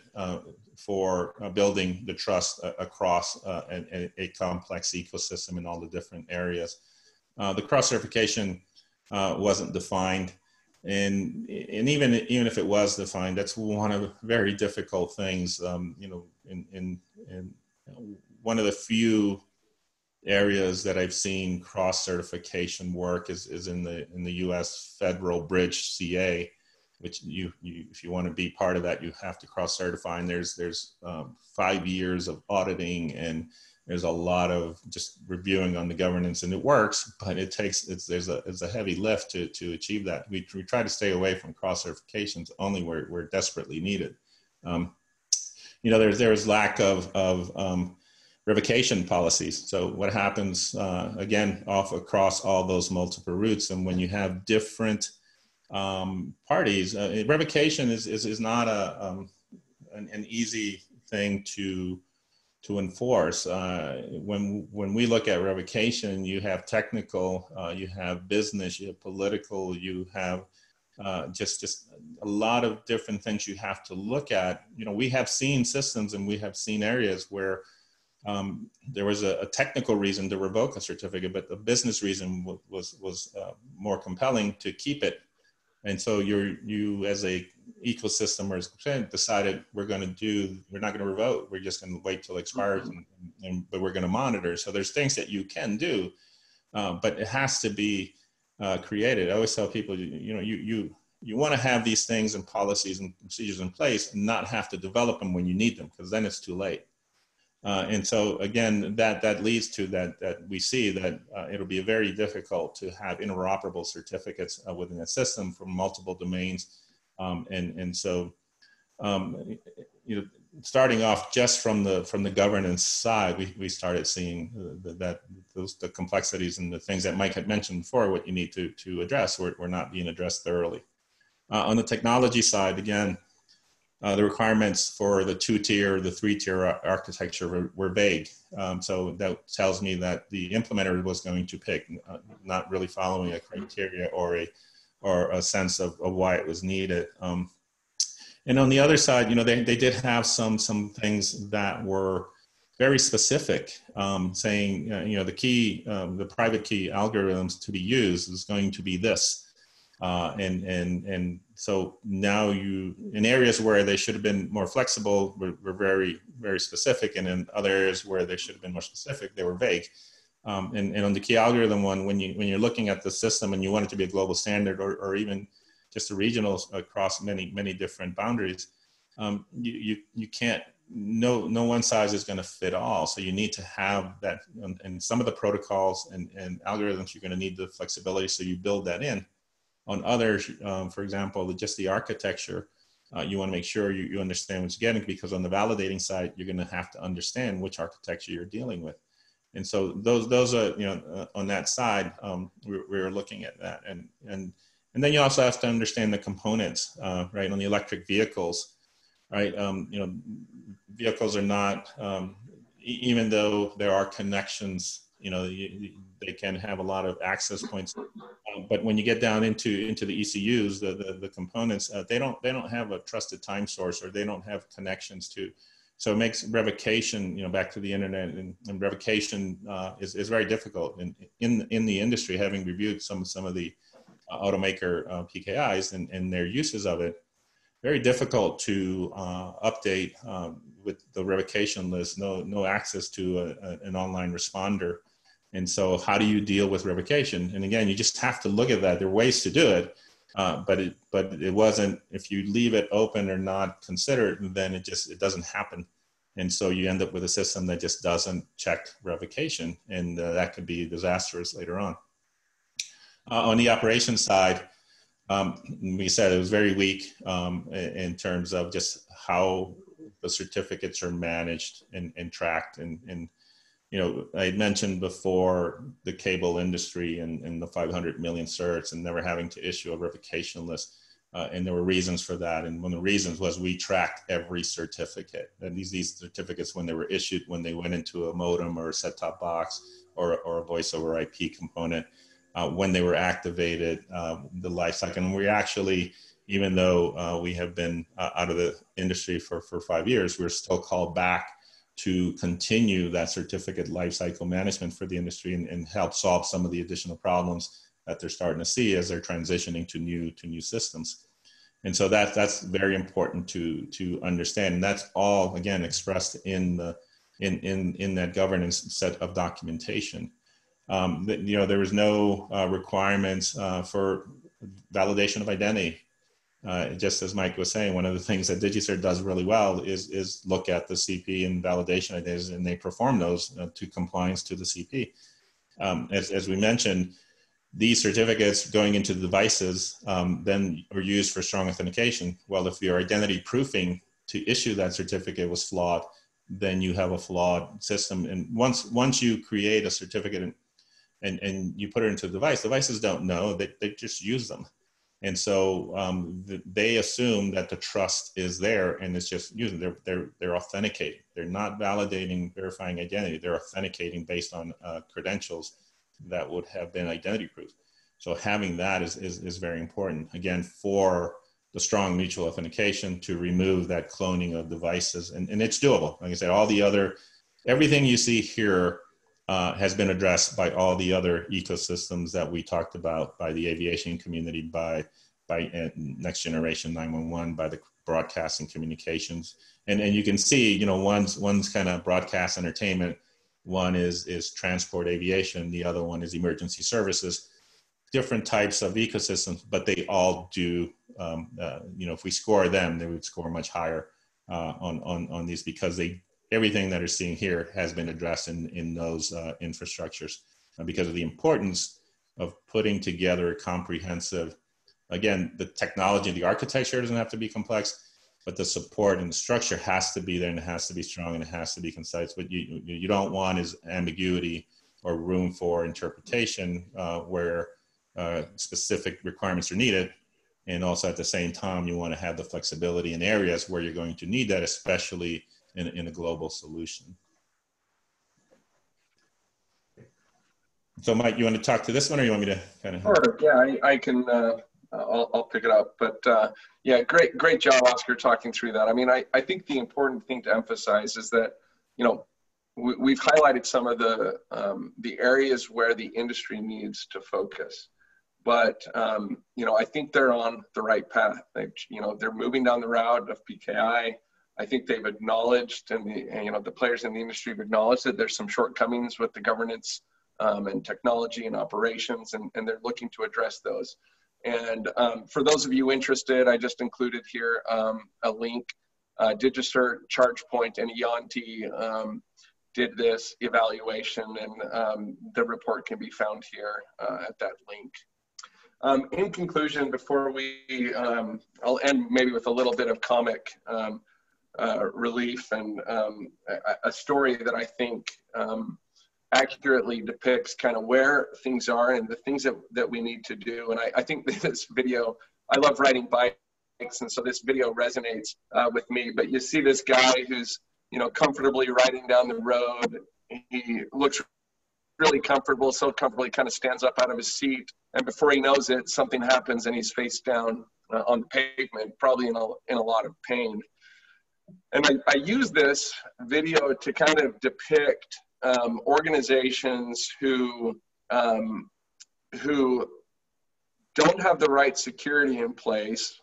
for building the trust across a complex ecosystem in all the different areas. The cross-certification wasn't defined, and even if it was defined, that's one of the very difficult things. In one of the few areas that I've seen cross-certification work is in the U.S. Federal Bridge CA, which if you want to be part of that, you have to cross-certify. And there's 5 years of auditing, and there's a lot of just reviewing on the governance, and it works, but there's a heavy lift to achieve that. We try to stay away from cross-certifications only where desperately needed. There's lack of revocation policies. So what happens, again, across all those multiple routes, and when you have different parties, revocation is not an easy thing to enforce. When we look at revocation, you have technical, you have business, you have political, you have just a lot of different things you have to look at. We have seen systems, and we have seen areas where there was a technical reason to revoke a certificate, but the business reason was more compelling to keep it. And so you as a ecosystem or decided we're not going to revoke, we're just going to wait till it expires, but we're going to monitor. So there's things that you can do, but it has to be created. I always tell people, you want to have these things and policies and procedures in place and not have to develop them when you need them, because then it's too late. And so again, that leads to that we see that it'll be very difficult to have interoperable certificates within a system from multiple domains. So starting off just from the governance side, we started seeing the complexities and the things that Mike had mentioned before, what you need to address were not being addressed thoroughly. On the technology side, again, the requirements for the 2-tier, the 3-tier architecture were vague. So that tells me that the implementer was going to pick, not really following a criteria or a sense of why it was needed. And on the other side, they did have some things that were very specific, saying, the private key algorithms to be used is going to be this. And so now in areas where they should have been more flexible, were very, very specific. And in other areas where they should have been more specific, they were vague. And on the key algorithm one, when you're looking at the system and you want it to be a global standard or even just a regional across many different boundaries, you can't, no one size is going to fit all. So you need to have that, and some of the protocols and algorithms, you're going to need the flexibility. So you build that in. On others, for example, just the architecture, you want to make sure you understand what you're getting, because on the validating side, you're going to have to understand which architecture you're dealing with. And so those are, on that side, we're looking at that. And then you also have to understand the components, right? On the electric vehicles, right? Vehicles are not, even though there are connections, they can have a lot of access points. But when you get down into the ECUs, the components, they don't have a trusted time source, or they don't have connections to. So it makes revocation, back to the internet, and revocation is very difficult. In the industry, having reviewed some of the automaker PKIs and their uses of it, very difficult to update with the revocation list, no access to an online responder. And so how do you deal with revocation? And again, you just have to look at that. There are ways to do it, but it wasn't, if you leave it open or not considered, then it doesn't happen. And so you end up with a system that just doesn't check revocation, and that could be disastrous later on. On the operations side, we said it was very weak in terms of just how the certificates are managed and tracked. And I had mentioned before the cable industry and the 500 million certs and never having to issue a revocation list. And there were reasons for that. And one of the reasons was we tracked every certificate. And these certificates, when they were issued, when they went into a modem or a set-top box or a voice over IP component, when they were activated, the life cycle. And we actually, even though we have been out of the industry for 5 years, we're still called back to continue that certificate lifecycle management for the industry and help solve some of the additional problems that they're starting to see as they're transitioning to new systems. And so that's very important to understand. And that's all, again, expressed in that governance set of documentation. There was no requirements for validation of identity. just as Mike was saying, one of the things that DigiCert does really well is look at the CP and validation ideas, and they perform those to compliance to the CP. As we mentioned, these certificates going into the devices then are used for strong authentication. Well, if your identity proofing to issue that certificate was flawed, then you have a flawed system. And once you create a certificate and you put it into the device, devices don't know, they just use them. And so they assume that the trust is there and it's just using, they're authenticating. They're not validating, verifying identity. They're authenticating based on credentials that would have been identity proof. So having that is very important, again, for the strong mutual authentication to remove that cloning of devices. And it's doable. Like I said, everything you see here has been addressed by all the other ecosystems that we talked about, by the aviation community, by Next Generation 911, by the broadcasting communications. And you can see, one's kind of broadcast entertainment, one is transport aviation, the other one is emergency services, different types of ecosystems, but they all do, if we score them, they would score much higher on these, because everything that are seeing here has been addressed in those infrastructures, because of the importance of putting together a comprehensive, again, the technology, the architecture doesn't have to be complex, but the support and the structure has to be there, and it has to be strong, and it has to be concise. What you don't want is ambiguity or room for interpretation where specific requirements are needed. And also at the same time, you want to have the flexibility in areas where you're going to need that, especially in a global solution. So Mike, you want to talk to this one, or you want me to kind of? Sure, yeah, I can, I'll pick it up. But yeah, great job, Oscar, talking through that. I mean, I think the important thing to emphasize is that, we've highlighted some of the areas where the industry needs to focus. But, I think they're on the right path. They're moving down the route of PKI. I think they've acknowledged, and the players in the industry have acknowledged that there's some shortcomings with the governance and technology and operations, and they're looking to address those. And for those of you interested, I just included here a link. DigiCert, ChargePoint, and Eonti did this evaluation, and the report can be found here at that link. In conclusion, before I'll end maybe with a little bit of comic relief and a story that I think accurately depicts kind of where things are and the things that we need to do. And I think this video, I love riding bikes, and so this video resonates with me. But you see this guy who's, comfortably riding down the road. He looks really comfortable, so comfortable he kind of stands up out of his seat, and before he knows it, something happens and he's face down on the pavement, probably in a lot of pain. And I use this video to kind of depict organizations who don't have the right security in place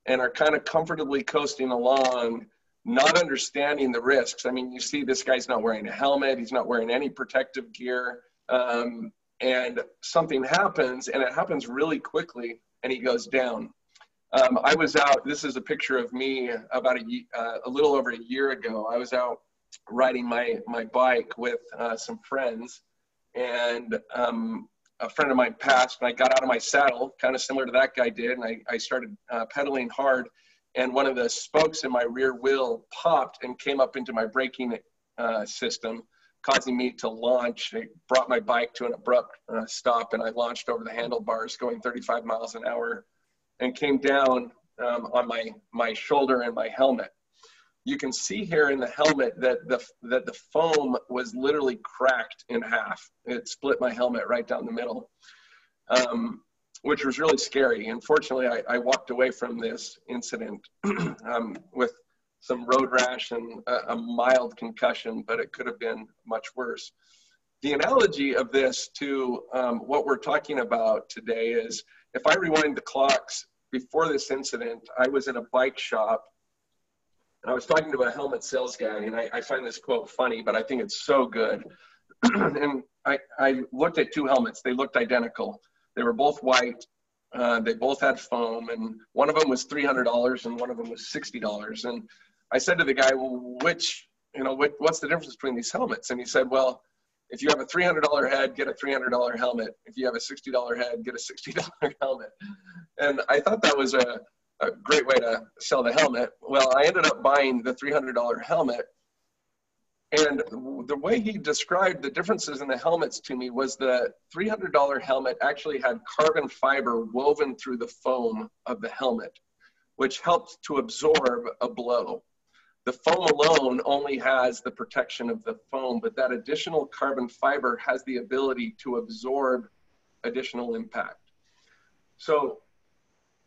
and are kind of comfortably coasting along, not understanding the risks. I mean, you see this guy's not wearing a helmet, he's not wearing any protective gear, and something happens, and it happens really quickly, and he goes down. I was out, this is a picture of me about a little over a year ago. I was out riding my bike with some friends, and a friend of mine passed, and I got out of my saddle, kind of similar to that guy did, and I started pedaling hard, and one of the spokes in my rear wheel popped and came up into my braking system, causing me to launch. It brought my bike to an abrupt stop, and I launched over the handlebars going 35 miles an hour and came down on my shoulder and my helmet. You can see here in the helmet that the foam was literally cracked in half. It split my helmet right down the middle, which was really scary. Unfortunately, I walked away from this incident with some road rash and a mild concussion, but it could have been much worse. The analogy of this to what we're talking about today is, if I rewind the clocks before this incident, I was in a bike shop, and I was talking to a helmet sales guy, and I find this quote funny, but I think it's so good. And I looked at two helmets. They looked identical. They were both white. They both had foam, and one of them was $300 and one of them was $60. And I said to the guy, well, what's the difference between these helmets? And he said, well, if you have a $300 head, get a $300 helmet. If you have a $60 head, get a $60 helmet. And I thought that was a great way to sell the helmet. Well, I ended up buying the $300 helmet. And the way he described the differences in the helmets to me was the $300 helmet actually had carbon fiber woven through the foam of the helmet, which helped to absorb a blow. The foam alone only has the protection of the foam, but that additional carbon fiber has the ability to absorb additional impact. So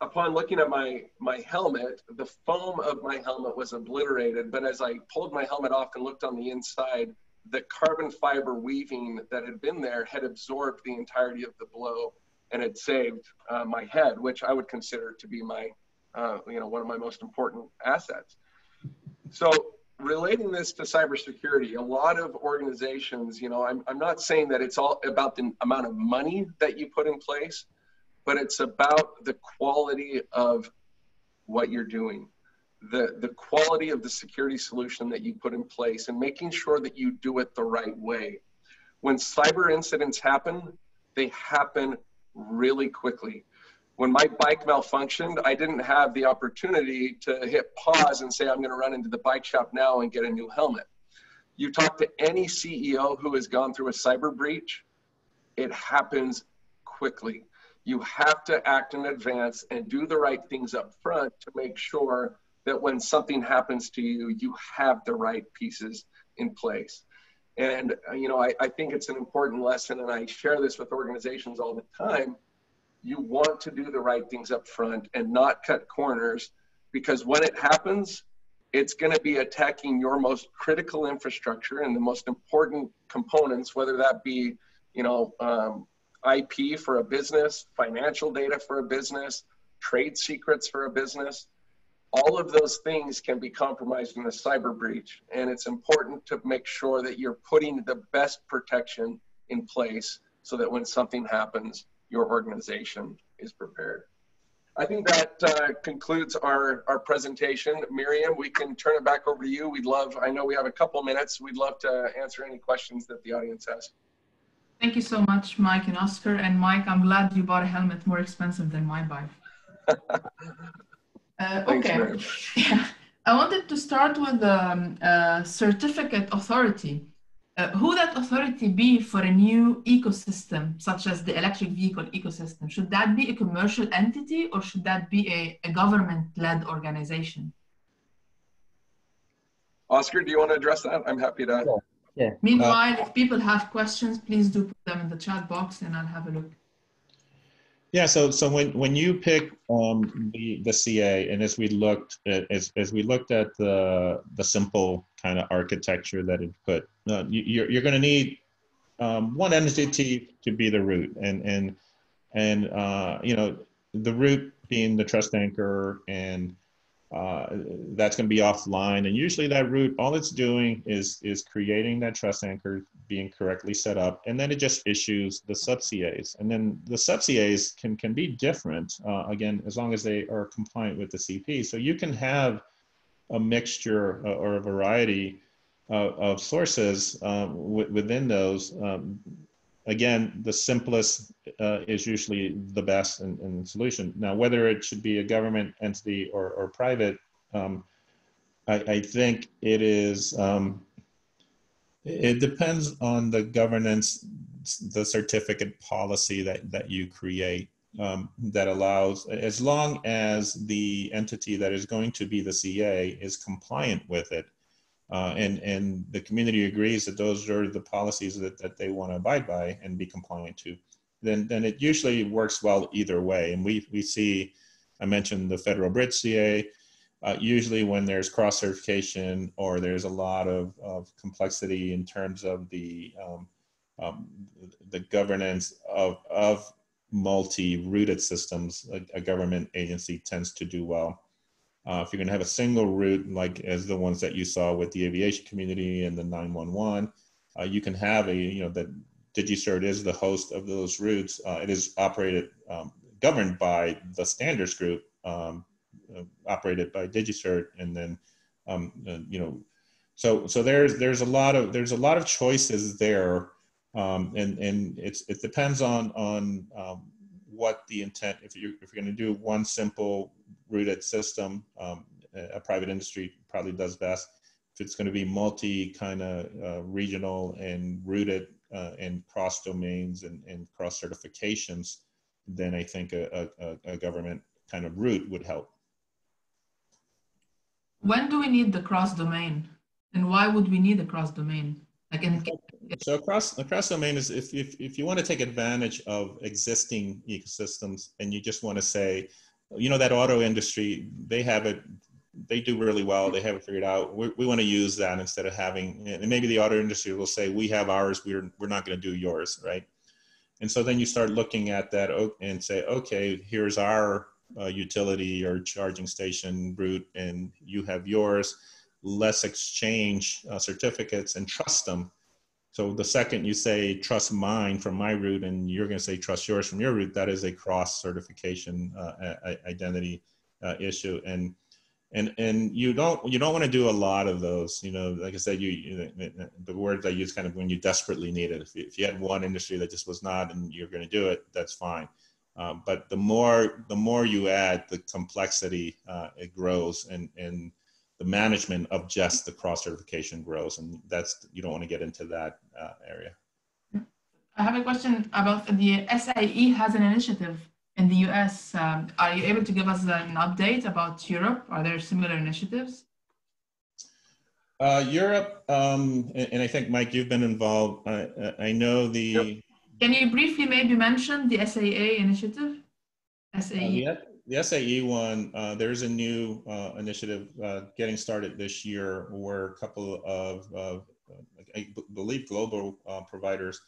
upon looking at my helmet, the foam of my helmet was obliterated, but as I pulled my helmet off and looked on the inside, the carbon fiber weaving that had been there had absorbed the entirety of the blow and had saved my head, which I would consider to be my, one of my most important assets. So relating this to cybersecurity, a lot of organizations, I'm not saying that it's all about the amount of money that you put in place, but it's about the quality of what you're doing, the quality of the security solution that you put in place, and making sure that you do it the right way. When cyber incidents happen, they happen really quickly. When my bike malfunctioned, I didn't have the opportunity to hit pause and say, I'm going to run into the bike shop now and get a new helmet. You talk to any CEO who has gone through a cyber breach, it happens quickly. You have to act in advance and do the right things up front to make sure that when something happens to you, you have the right pieces in place. And, I think it's an important lesson, and I share this with organizations all the time. You want to do the right things up front and not cut corners, because when it happens, it's going to be attacking your most critical infrastructure and the most important components, whether that be, IP for a business, financial data for a business, trade secrets for a business. All of those things can be compromised in a cyber breach. And it's important to make sure that you're putting the best protection in place so that when something happens, your organization is prepared. I think that concludes our presentation. Myriam, we can turn it back over to you. I know we have a couple minutes. We'd love to answer any questions that the audience has. Thank you so much, Mike and Oscar. And Mike, I'm glad you bought a helmet more expensive than my bike. Okay. Yeah. I wanted to start with the certificate authority. Who that authority be for a new ecosystem, such as the electric vehicle ecosystem? Should that be a commercial entity or should that be a government-led organization? Oscar, do you want to address that? I'm happy to. Yeah. Meanwhile, if people have questions, please do put them in the chat box and I'll have a look. Yeah, so when you pick the CA, and as we looked at the simple kind of architecture that it put, you're going to need one entity to be the root, and the root being the trust anchor, and that's going to be offline. And usually that root, all it's doing is creating that trust anchor, being correctly set up, and then it just issues the sub-CAs. And then the sub-CAs can be different, again, as long as they are compliant with the CP. So you can have a mixture or a variety of sources within those. Again, the simplest is usually the best in solution. Now, whether it should be a government entity or private, I think it is, it depends on the governance, the certificate policy that you create that allows, as long as the entity that is going to be the CA is compliant with it, and the community agrees that those are the policies that they want to abide by and be compliant to, then it usually works well either way. And we see, I mentioned the federal bridge CA, usually when there's cross certification or there's a lot of complexity in terms of the governance of multi-rooted systems, a government agency tends to do well. If you're going to have a single root, like as the ones that you saw with the aviation community and the 911, you can have that DigiCert is the host of those roots. It is operated governed by the standards group, operated by DigiCert, and then you know, so there's a lot of choices there, and it depends on what the intent. If you're going to do one simple rooted system, a private industry probably does best. If it's going to be multi kind of regional and rooted and cross domains and cross certifications, then I think a government kind of route would help. When do we need the cross domain, and why would we need a cross domain? So cross domain is if you want to take advantage of existing ecosystems and you just want to say, you know, that auto industry, they have it, they do really well, they have it figured out. We want to use that instead of having, and maybe the auto industry will say, we have ours, we're not going to do yours, right? And so then you start looking at that and say, okay, here's our utility or charging station route, and you have yours. Let's exchange certificates and trust them. So the second you say, trust mine from my route, and you're going to say, trust yours from your route, that is a cross certification identity issue. And you don't want to do a lot of those. You know, like I said, the words I use kind of when you desperately need it. If you had one industry that just was not, and you're going to do it, that's fine. But the more you add, the complexity it grows, and the management of just the cross certification grows, and you don't want to get into that area. I have a question about the SIE has an initiative in the US. Are you able to give us an update about Europe? Are there similar initiatives? Europe, and I think, Mike, you've been involved. I know the... Yep. Can you briefly maybe mention the SAA initiative? SAE? The SAE one, there's a new initiative getting started this year where a couple of, I believe, global providers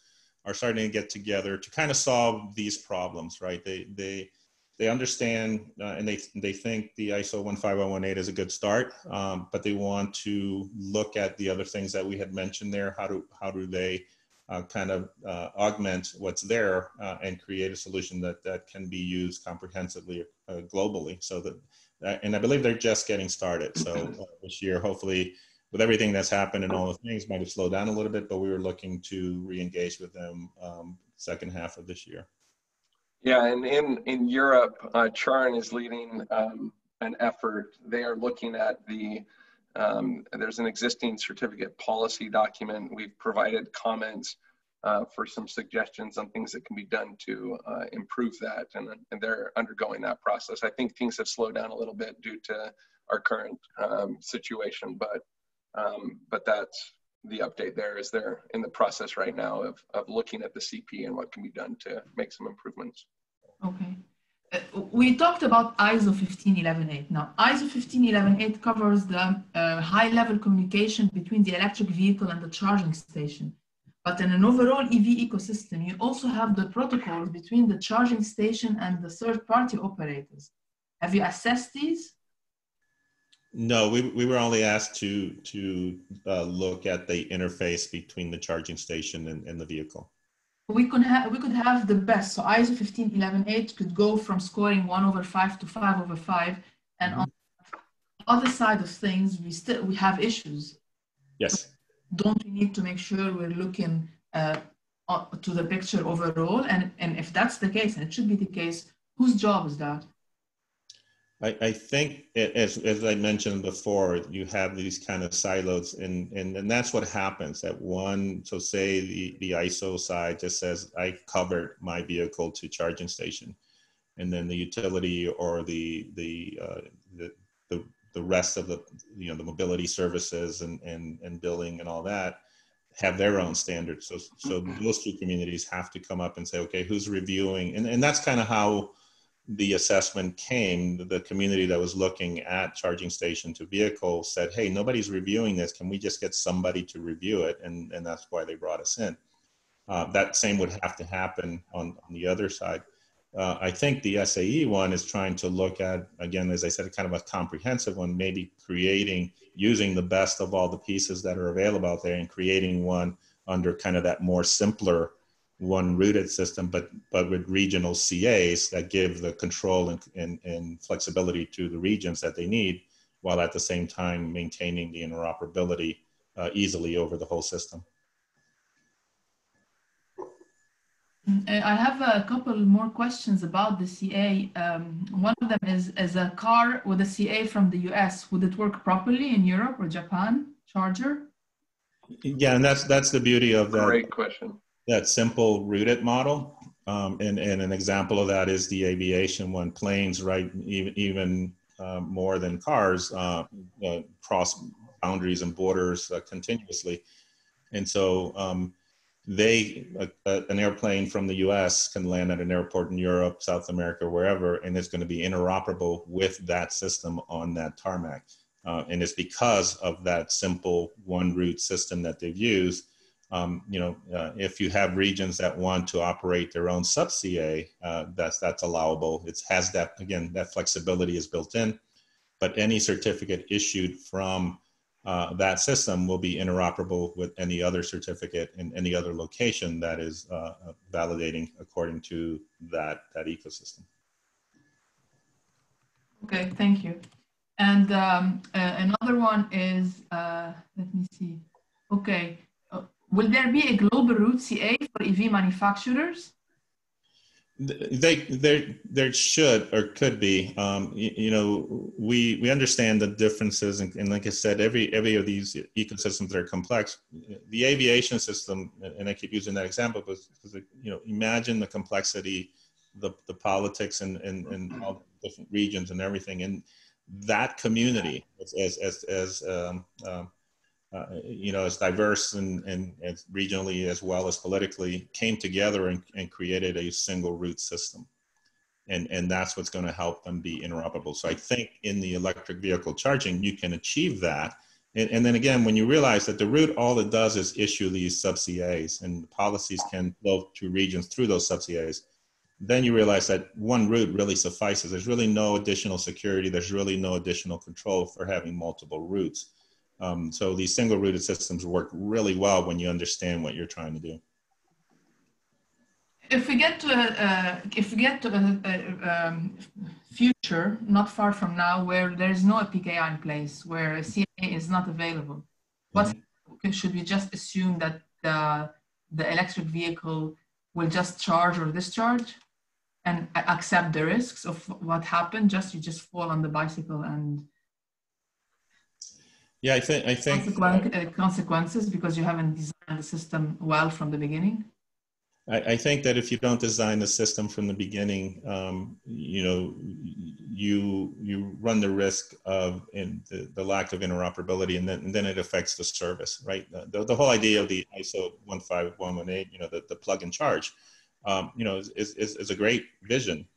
are starting to get together to kind of solve these problems, right? They understand and they think the ISO 15118 is a good start, but they want to look at the other things that we had mentioned there. How do they kind of augment what's there and create a solution that can be used comprehensively globally? So that, and I believe they're just getting started. So this year, hopefully, with everything that's happened and all the things, might have slowed down a little bit, but we were looking to re-engage with them second half of this year. Yeah, and in Europe, Charn is leading an effort. They are looking at there's an existing certificate policy document. We've provided comments for some suggestions on things that can be done to improve that, and they're undergoing that process. I think things have slowed down a little bit due to our current situation, but that's the update there. Is they're in the process right now of looking at the CP and what can be done to make some improvements. Okay. We talked about ISO 15118. Now, ISO 15118 covers the high-level communication between the electric vehicle and the charging station. But in an overall EV ecosystem, you also have the protocols between the charging station and the third-party operators. Have you assessed these? No, we were only asked to look at the interface between the charging station and the vehicle. We could have the best. So ISO 15118 could go from scoring 1/5 to 5/5, and on the other side of things, we have issues. Yes. Don't we need to make sure we're looking to the picture overall? And if that's the case, and it should be the case, whose job is that? I think, as I mentioned before, you have these kind of silos, and that's what happens. That one, so say the ISO side just says, I covered my vehicle to charging station, and then the utility or the rest of the the mobility services and billing and all that have their own standards. So those two communities have to come up and say, okay, who's reviewing? And that's kind of how the assessment came. The community that was looking at charging station to vehicle said, hey, nobody's reviewing this. Can we just get somebody to review it? And that's why they brought us in. That same would have to happen on the other side. I think the SAE one is trying to look at, again, as I said, kind of a comprehensive one, maybe using the best of all the pieces that are available out there and creating one under kind of that more simpler one rooted system, but with regional CAs that give the control and flexibility to the regions that they need, while at the same time maintaining the interoperability easily over the whole system. I have a couple more questions about the CA. One of them is, as a car with a CA from the US, would it work properly in Europe or Japan charger? Yeah, and that's the beauty of that. Great question. That simple rooted model. And an example of that is the aviation one. Planes, right, even more than cars, cross boundaries and borders continuously. And so an airplane from the US can land at an airport in Europe, South America, wherever, and it's going to be interoperable with that system on that tarmac. And it's because of that simple one root system that they've used. If you have regions that want to operate their own sub-CA, that's allowable. It has that, again, that flexibility is built in, but any certificate issued from that system will be interoperable with any other certificate in any other location that is validating according to that ecosystem. Okay, thank you. And another one is, let me see. Okay, will there be a global root CA for EV manufacturers? There should or could be. We understand the differences, and like I said, every of these ecosystems that are complex. The aviation system, and I keep using that example because imagine the complexity, the politics, and all the different regions and everything, and that community as diverse and as regionally as well as politically came together and created a single root system. And that's what's going to help them be interoperable. So I think in the electric vehicle charging, you can achieve that. And then again, when you realize that the root, all it does is issue these sub-CAs, and policies can flow to regions through those sub-CAs, then you realize that one root really suffices. There's really no additional security. There's really no additional control for having multiple roots. So these single rooted systems work really well when you understand what you're trying to do. If we get to a future not far from now where there is no PKI in place, where a CA is not available, should we just assume that the electric vehicle will just charge or discharge and accept the risks of what happened? You just fall on the bicycle and yeah, I think consequences because you haven't designed the system well from the beginning. I think that if you don't design the system from the beginning, you run the risk of the lack of interoperability, and then it affects the service, right? The whole idea of the ISO 15118, the plug and charge, is a great vision.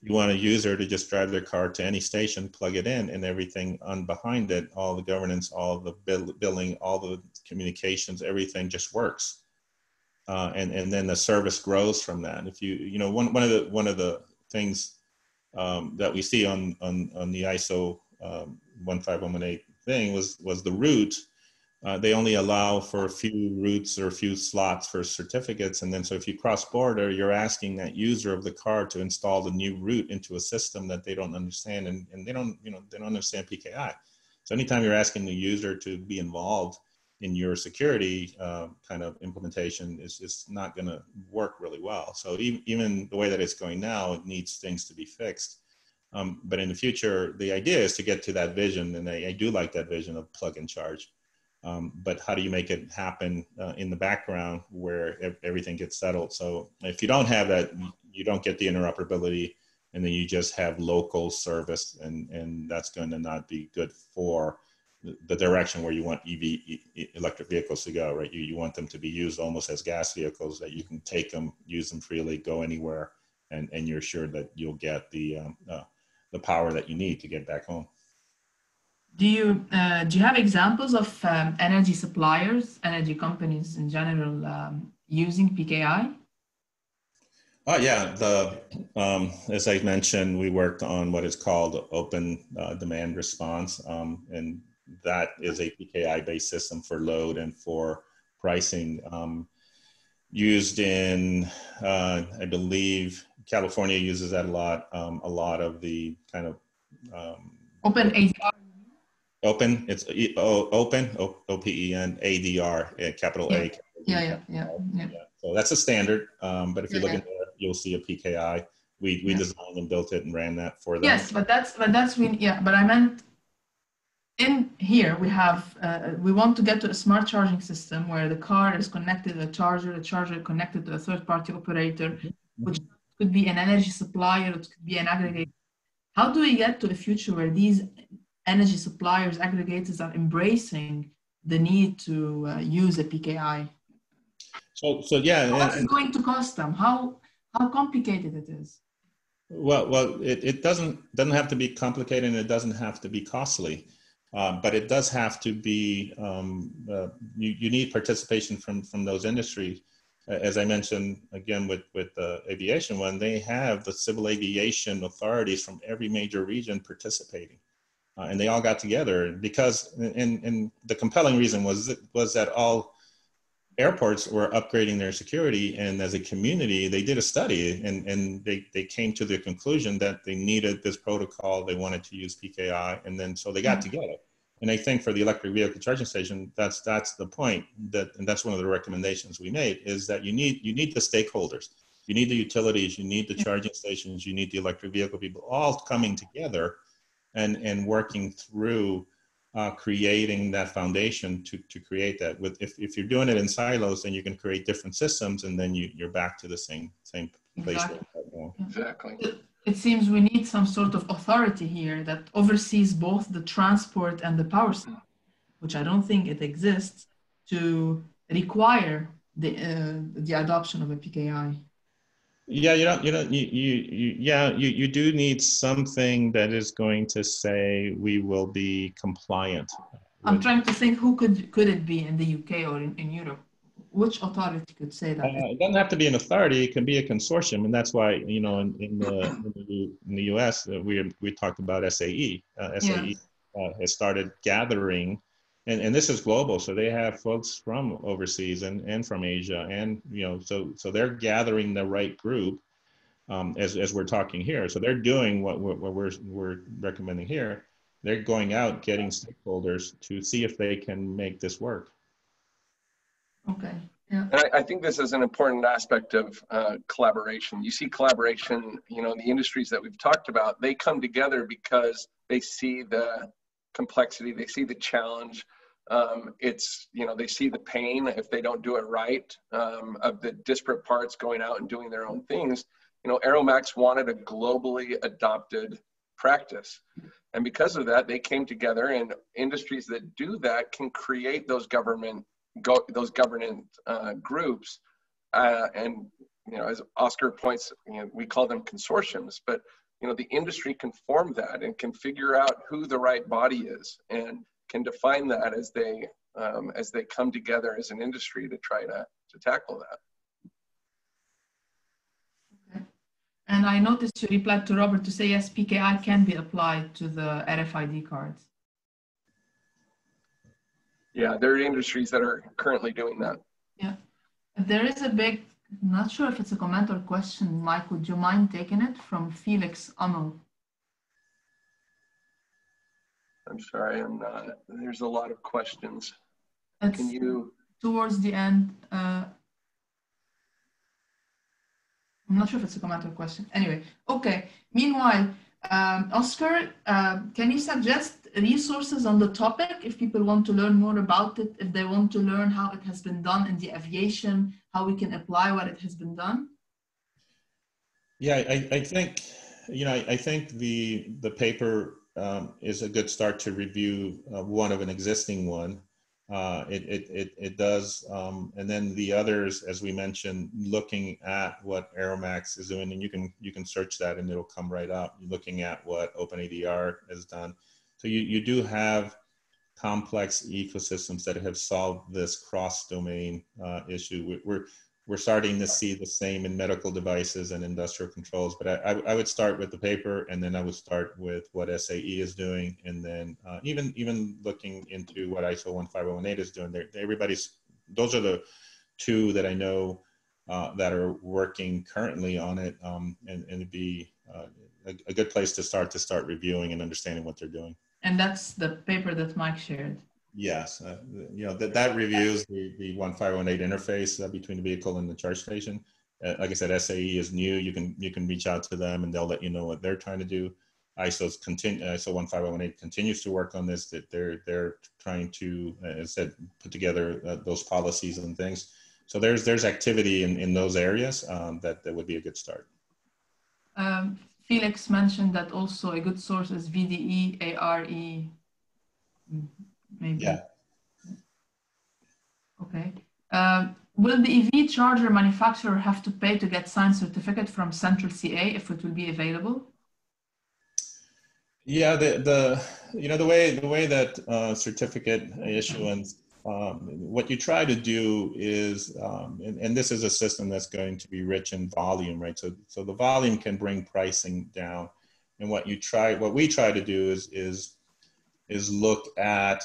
You want a user to just drive their car to any station, plug it in, and everything behind it, all the governance, all the billing, all the communications, everything just works. And then the service grows from that. If one of the things that we see on the ISO 15118 thing was the root. They only allow for a few routes or a few slots for certificates, and then so if you cross border, you're asking that user of the car to install the new route into a system that they don't understand, and they don't understand PKI. So anytime you're asking the user to be involved in your security kind of implementation, is not going to work really well. So even the way that it's going now, it needs things to be fixed. But in the future, the idea is to get to that vision, and I do like that vision of plug and charge. But how do you make it happen in the background where everything gets settled? So if you don't have that, you don't get the interoperability, and then you just have local service, and that's going to not be good for the direction where you want electric vehicles to go, right? You want them to be used almost as gas vehicles, that you can take them, use them freely, go anywhere, and you're sure that you'll get the power that you need to get back home. Do you have examples of energy suppliers, energy companies in general using PKI? Oh yeah, as I mentioned, we worked on what is called open demand response, and that is a PKI-based system for load and for pricing. used in, I believe, California uses that a lot. A lot of the kind of Open ADR. open. It's open, OPEN, ADR, capital A. Capital D, Yeah. So that's a standard. But if you look Yeah. in there, you'll see a PKI. We designed and built it and ran that for them. Yes, but that's when, yeah. But I meant in here we have we want to get to a smart charging system where the car is connected to a charger, the charger connected to a third-party operator, which could be an energy supplier, it could be an aggregator. How do we get to a future where these energy suppliers, aggregators are embracing the need to use a PKI? So yeah. What's it going to cost them? How complicated it is? Well, it doesn't have to be complicated, and it doesn't have to be costly, but it does have to be. You need participation from those industries. As I mentioned again with the aviation one, they have the civil aviation authorities from every major region participating, and they all got together because. And the compelling reason was that all airports were upgrading their security, and as a community they did a study and they came to the conclusion that they needed this protocol. They wanted to use PKI, and then so they got together. And I think for the electric vehicle charging station, that's the point, and that's one of the recommendations we made, is that you need the stakeholders, you need the utilities, you need the charging stations, you need the electric vehicle people all coming together and working through creating that foundation to create that. If you're doing it in silos, then you can create different systems, and then you're back to the same place. Exactly. It seems we need some sort of authority here that oversees both the transport and the power system, which I don't think it exists, to require the adoption of a PKI. Yeah, you do need something that is going to say we will be compliant. I'm trying to think who could it be in the UK or in Europe? Which authority could say that? It doesn't have to be an authority; it can be a consortium, and that's why in the US we talked about SAE. SAE has started gathering, and this is global, so they have folks from overseas and from Asia, and so they're gathering the right group as we're talking here. So they're doing what we're recommending here. They're going out getting stakeholders to see if they can make this work. Okay. Yeah. And I think this is an important aspect of collaboration. You see collaboration, the industries that we've talked about, they come together because they see the complexity, they see the challenge. They see the pain if they don't do it right, of the disparate parts going out and doing their own things. Aeromax wanted a globally adopted practice. And because of that, they came together, and industries that do that can create those governance groups. And as Oscar points, we call them consortiums, but the industry can form that and can figure out who the right body is and can define that as they come together as an industry to try to tackle that. Okay. And I noticed you replied to Robert to say, yes, PKI can be applied to the RFID cards. Yeah, there are industries that are currently doing that. Yeah, there is a big, I'm not sure if it's a comment or question, Mike, would you mind taking it from Felix Amel? I'm sorry, I'm not. There's a lot of questions. It's Can you? Towards the end, I'm not sure if it's a comment or question. Anyway, okay. Meanwhile, Oscar, can you suggest resources on the topic if people want to learn more about it, if they want to learn how it has been done in the aviation, how we can apply what it has been done? Yeah, I think, I think the paper is a good start to review one of an existing one. It does, and then the others, as we mentioned, looking at what Aeromax is doing, and you can search that and it'll come right up. You're looking at what OpenADR has done. So you do have complex ecosystems that have solved this cross-domain issue. We're starting to see the same in medical devices and industrial controls, but I would start with the paper, and then I would start with what SAE is doing, and then even looking into what ISO 15018 is doing. Those are the two that I know that are working currently on it, and it'd be a good place to start reviewing and understanding what they're doing. And that's the paper that Mike shared. Yes, you know, that reviews the 15118 interface between the vehicle and the charge station. Like I said, SAE is new. You can reach out to them and they'll let you know what they're trying to do. ISO 15118 continues to work on this. That they're trying to, as I said, put together those policies and things. So there's activity in those areas that would be a good start. Felix mentioned that also a good source is VDE, ARE, maybe. Yeah. Okay. Will the EV charger manufacturer have to pay to get signed certificate from Central CA if it will be available? Yeah, the way that certificate issuance, what you try to do is, and this is a system that's going to be rich in volume, right? So the volume can bring pricing down, and what we try to do is look at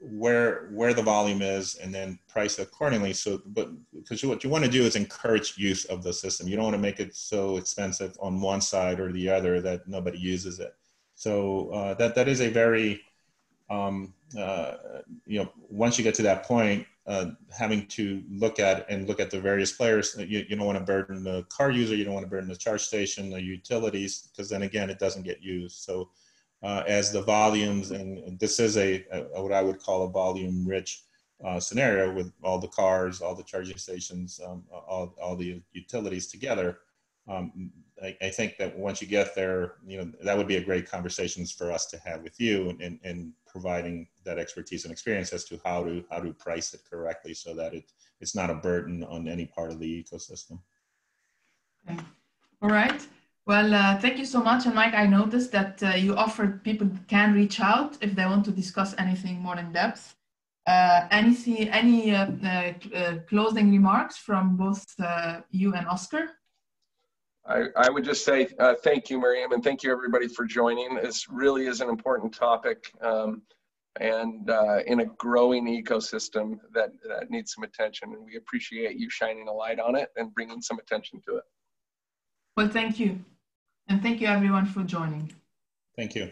where the volume is and then price accordingly. So, because what you want to do is encourage use of the system. You don't want to make it so expensive on one side or the other that nobody uses it. So that is a very, once you get to that point, having to look at the various players, you don't want to burden the car user, you don't want to burden the charge station, the utilities, because then again, it doesn't get used. So as the volumes, and this is what I would call a volume-rich scenario with all the cars, all the charging stations, all the utilities together. I think that once you get there, that would be a great conversations for us to have with you, and providing that expertise and experience as to how to price it correctly so that it's not a burden on any part of the ecosystem. Okay. All right. Well, thank you so much. And Mike, I noticed that you offered people can reach out if they want to discuss anything more in depth. Any closing remarks from both you and Oscar? I would just say thank you, Myriam, and thank you everybody for joining. This really is an important topic, and in a growing ecosystem that needs some attention, and we appreciate you shining a light on it and bringing some attention to it. Well, thank you. And thank you everyone for joining. Thank you.